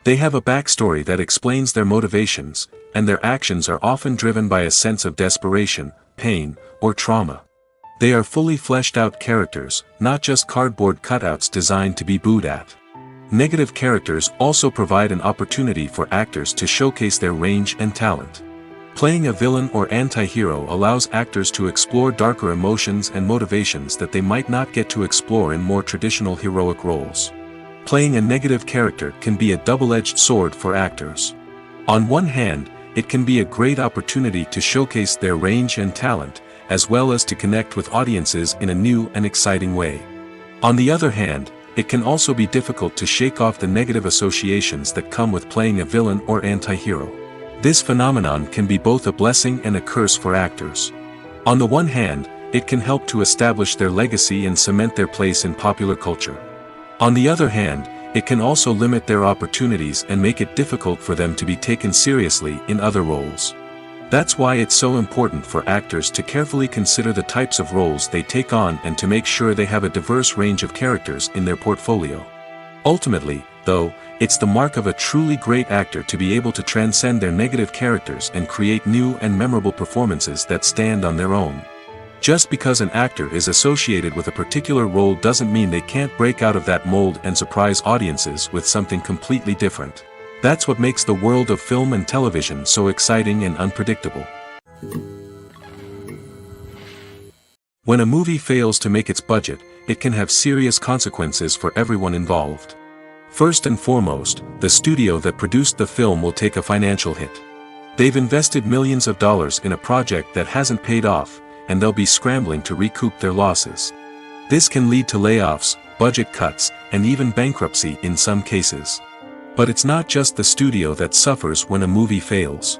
[SPEAKER 1] They have a backstory that explains their motivations, and their actions are often driven by a sense of desperation, pain, or trauma. They are fully fleshed out characters, not just cardboard cutouts designed to be booed at. Negative characters also provide an opportunity for actors to showcase their range and talent. Playing a villain or anti-hero allows actors to explore darker emotions and motivations that they might not get to explore in more traditional heroic roles. Playing a negative character can be a double-edged sword for actors. On one hand, it can be a great opportunity to showcase their range and talent, as well as to connect with audiences in a new and exciting way. On the other hand, it can also be difficult to shake off the negative associations that come with playing a villain or anti-hero. This phenomenon can be both a blessing and a curse for actors. On the one hand, it can help to establish their legacy and cement their place in popular culture. On the other hand, it can also limit their opportunities and make it difficult for them to be taken seriously in other roles. That's why it's so important for actors to carefully consider the types of roles they take on and to make sure they have a diverse range of characters in their portfolio. Ultimately, though, it's the mark of a truly great actor to be able to transcend their negative characters and create new and memorable performances that stand on their own. Just because an actor is associated with a particular role doesn't mean they can't break out of that mold and surprise audiences with something completely different. That's what makes the world of film and television so exciting and unpredictable. When a movie fails to make its budget, it can have serious consequences for everyone involved. First and foremost, the studio that produced the film will take a financial hit. They've invested millions of dollars in a project that hasn't paid off, and they'll be scrambling to recoup their losses. This can lead to layoffs, budget cuts, and even bankruptcy in some cases. But it's not just the studio that suffers when a movie fails.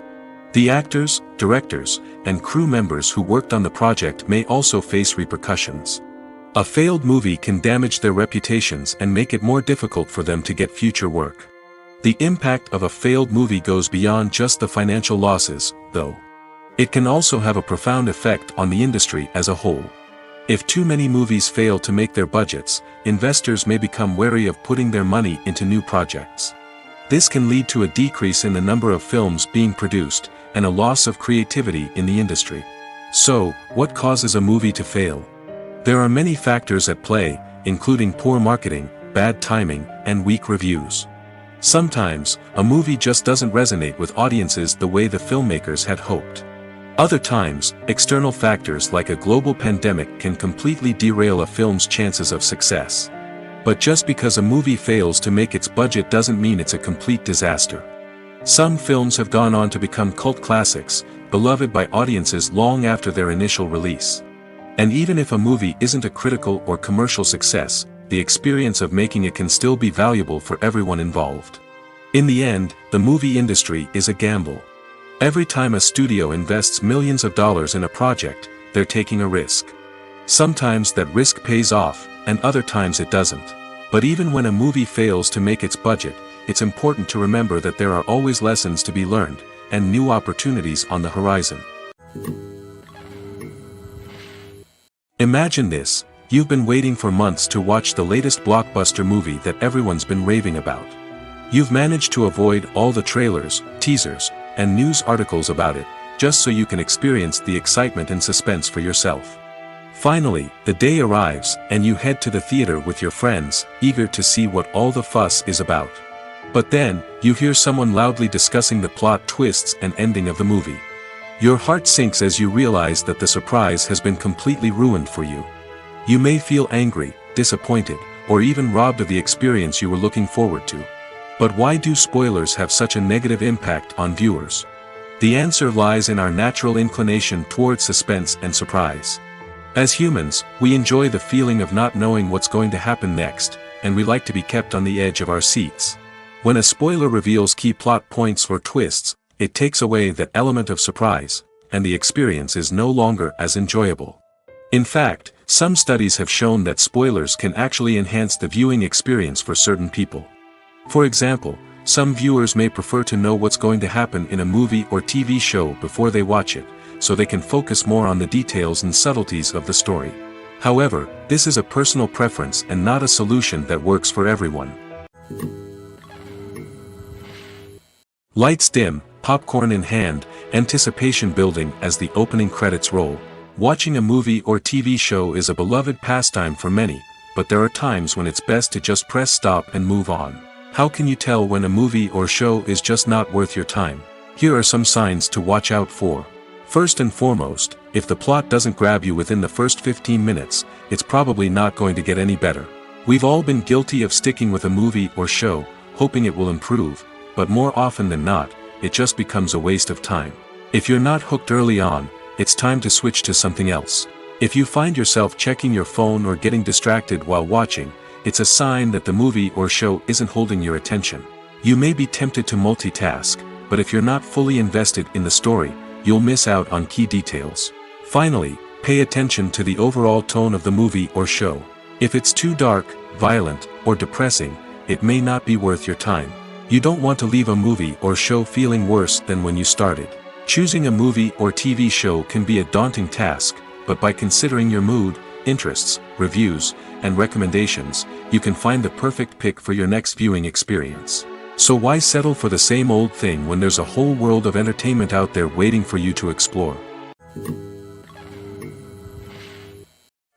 [SPEAKER 1] The actors, directors, and crew members who worked on the project may also face repercussions. A failed movie can damage their reputations and make it more difficult for them to get future work. The impact of a failed movie goes beyond just the financial losses, though. It can also have a profound effect on the industry as a whole. If too many movies fail to make their budgets, investors may become wary of putting their money into new projects. This can lead to a decrease in the number of films being produced, and a loss of creativity in the industry. So, what causes a movie to fail? There are many factors at play, including poor marketing, bad timing, and weak reviews. Sometimes, a movie just doesn't resonate with audiences the way the filmmakers had hoped. Other times, external factors like a global pandemic can completely derail a film's chances of success. But just because a movie fails to make its budget doesn't mean it's a complete disaster. Some films have gone on to become cult classics, beloved by audiences long after their initial release. And even if a movie isn't a critical or commercial success, the experience of making it can still be valuable for everyone involved. In the end, the movie industry is a gamble. Every time a studio invests millions of dollars in a project, they're taking a risk. Sometimes that risk pays off, and other times it doesn't. But even when a movie fails to make its budget, it's important to remember that there are always lessons to be learned, and new opportunities on the horizon. Imagine this: you've been waiting for months to watch the latest blockbuster movie that everyone's been raving about. You've managed to avoid all the trailers, teasers, and news articles about it, just so you can experience the excitement and suspense for yourself. Finally, the day arrives, and you head to the theater with your friends, eager to see what all the fuss is about. But then, you hear someone loudly discussing the plot twists and ending of the movie. Your heart sinks as you realize that the surprise has been completely ruined for you. You may feel angry, disappointed, or even robbed of the experience you were looking forward to. But why do spoilers have such a negative impact on viewers? The answer lies in our natural inclination toward suspense and surprise. As humans, we enjoy the feeling of not knowing what's going to happen next, and we like to be kept on the edge of our seats. When a spoiler reveals key plot points or twists, it takes away that element of surprise, and the experience is no longer as enjoyable. In fact, some studies have shown that spoilers can actually enhance the viewing experience for certain people. For example, some viewers may prefer to know what's going to happen in a movie or TV show before they watch it, so they can focus more on the details and subtleties of the story. However, this is a personal preference and not a solution that works for everyone. Lights dim, popcorn in hand, anticipation building as the opening credits roll. Watching a movie or TV show is a beloved pastime for many, but there are times when it's best to just press stop and move on. How can you tell when a movie or show is just not worth your time? Here are some signs to watch out for. First and foremost, if the plot doesn't grab you within the first 15 minutes, it's probably not going to get any better. We've all been guilty of sticking with a movie or show, hoping it will improve, but more often than not, it just becomes a waste of time. If you're not hooked early on, it's time to switch to something else. If you find yourself checking your phone or getting distracted while watching, it's a sign that the movie or show isn't holding your attention. You may be tempted to multitask, but if you're not fully invested in the story, you'll miss out on key details. Finally, pay attention to the overall tone of the movie or show. If it's too dark, violent, or depressing, it may not be worth your time. You don't want to leave a movie or show feeling worse than when you started. Choosing a movie or TV show can be a daunting task, but by considering your mood, interests, reviews, and recommendations, you can find the perfect pick for your next viewing experience. So why settle for the same old thing when there's a whole world of entertainment out there waiting for you to explore?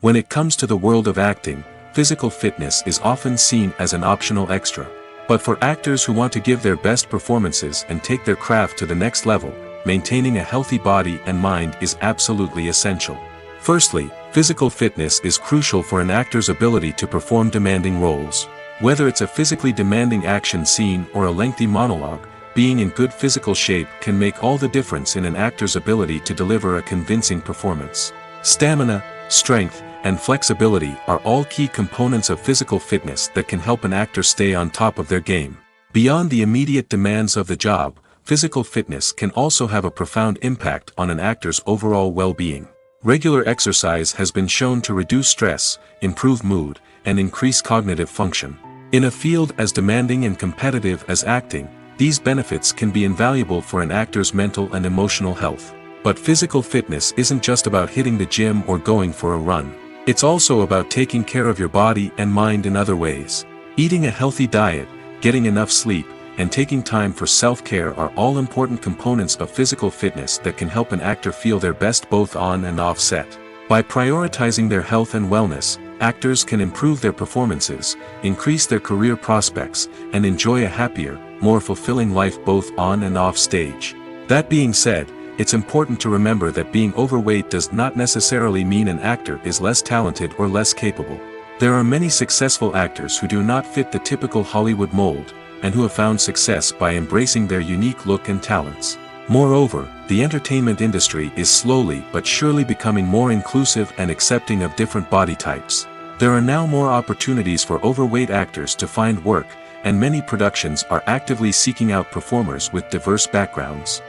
[SPEAKER 1] When it comes to the world of acting, physical fitness is often seen as an optional extra. But for actors who want to give their best performances and take their craft to the next level, maintaining a healthy body and mind is absolutely essential. Firstly, physical fitness is crucial for an actor's ability to perform demanding roles. Whether it's a physically demanding action scene or a lengthy monologue, being in good physical shape can make all the difference in an actor's ability to deliver a convincing performance. Stamina, strength, and flexibility are all key components of physical fitness that can help an actor stay on top of their game. Beyond the immediate demands of the job, physical fitness can also have a profound impact on an actor's overall well-being. Regular exercise has been shown to reduce stress, improve mood, and increase cognitive function. In a field as demanding and competitive as acting, these benefits can be invaluable for an actor's mental and emotional health. But physical fitness isn't just about hitting the gym or going for a run. It's also about taking care of your body and mind in other ways. Eating a healthy diet, getting enough sleep, and taking time for self-care are all important components of physical fitness that can help an actor feel their best both on and off set. By prioritizing their health and wellness, actors can improve their performances, increase their career prospects, and enjoy a happier, more fulfilling life both on and off stage. That being said, it's important to remember that being overweight does not necessarily mean an actor is less talented or less capable. There are many successful actors who do not fit the typical Hollywood mold, and who have found success by embracing their unique look and talents. Moreover, the entertainment industry is slowly but surely becoming more inclusive and accepting of different body types. There are now more opportunities for overweight actors to find work, and many productions are actively seeking out performers with diverse backgrounds.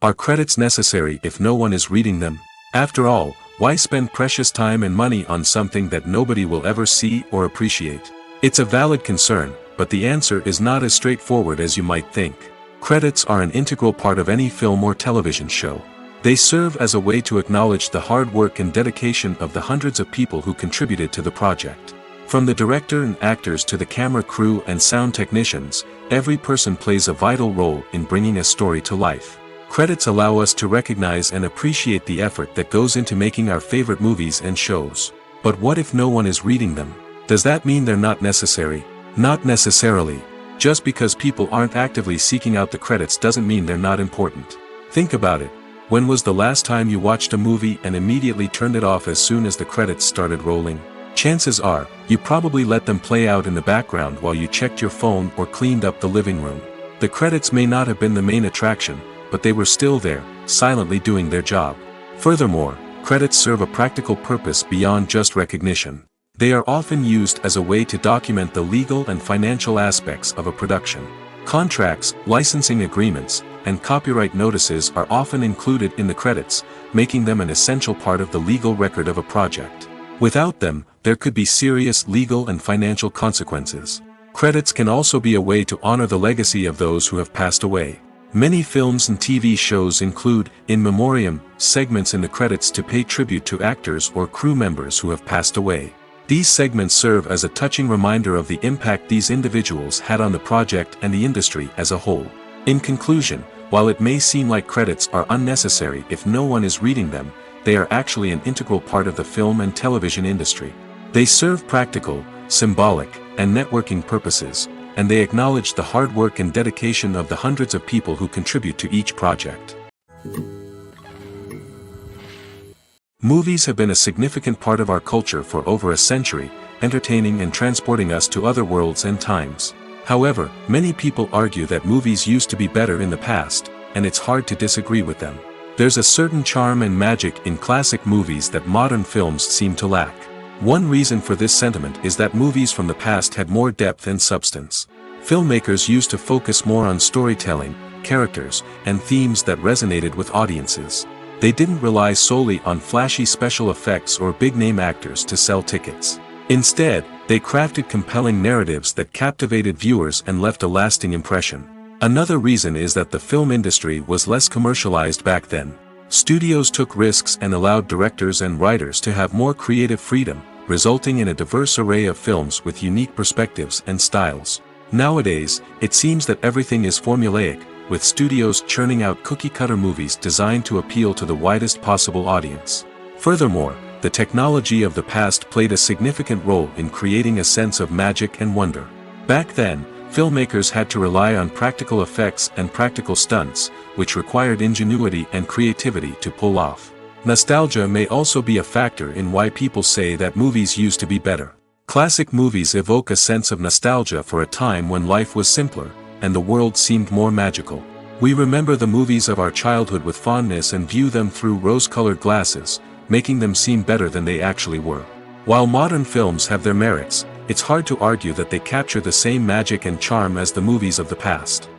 [SPEAKER 1] Are credits necessary if no one is reading them? After all, why spend precious time and money on something that nobody will ever see or appreciate? It's a valid concern, but the answer is not as straightforward as you might think. Credits are an integral part of any film or television show. They serve as a way to acknowledge the hard work and dedication of the hundreds of people who contributed to the project. From the director and actors to the camera crew and sound technicians, every person plays a vital role in bringing a story to life. Credits allow us to recognize and appreciate the effort that goes into making our favorite movies and shows. But what if no one is reading them? Does that mean they're not necessary? Not necessarily. Just because people aren't actively seeking out the credits doesn't mean they're not important. Think about it. When was the last time you watched a movie and immediately turned it off as soon as the credits started rolling? Chances are, you probably let them play out in the background while you checked your phone or cleaned up the living room. The credits may not have been the main attraction, but they were still there, silently doing their job. Furthermore, credits serve a practical purpose beyond just recognition. They are often used as a way to document the legal and financial aspects of a production. Contracts, licensing agreements, and copyright notices are often included in the credits, making them an essential part of the legal record of a project. Without them, there could be serious legal and financial consequences. Credits can also be a way to honor the legacy of those who have passed away. Many films and TV shows include, in memoriam, segments in the credits to pay tribute to actors or crew members who have passed away. These segments serve as a touching reminder of the impact these individuals had on the project and the industry as a whole. In conclusion, while it may seem like credits are unnecessary if no one is reading them, they are actually an integral part of the film and television industry. They serve practical, symbolic, and networking purposes, and they acknowledge the hard work and dedication of the hundreds of people who contribute to each project. Movies have been a significant part of our culture for over a century, entertaining and transporting us to other worlds and times. However, many people argue that movies used to be better in the past, and it's hard to disagree with them. There's a certain charm and magic in classic movies that modern films seem to lack. One reason for this sentiment is that movies from the past had more depth and substance. Filmmakers used to focus more on storytelling, characters, and themes that resonated with audiences. They didn't rely solely on flashy special effects or big-name actors to sell tickets. Instead, they crafted compelling narratives that captivated viewers and left a lasting impression. Another reason is that the film industry was less commercialized back then. Studios took risks and allowed directors and writers to have more creative freedom, resulting in a diverse array of films with unique perspectives and styles. Nowadays, it seems that everything is formulaic, with studios churning out cookie-cutter movies designed to appeal to the widest possible audience. Furthermore, the technology of the past played a significant role in creating a sense of magic and wonder. Back then, filmmakers had to rely on practical effects and practical stunts, which required ingenuity and creativity to pull off. Nostalgia may also be a factor in why people say that movies used to be better. Classic movies evoke a sense of nostalgia for a time when life was simpler, and the world seemed more magical. We remember the movies of our childhood with fondness and view them through rose-colored glasses, making them seem better than they actually were. While modern films have their merits, it's hard to argue that they capture the same magic and charm as the movies of the past.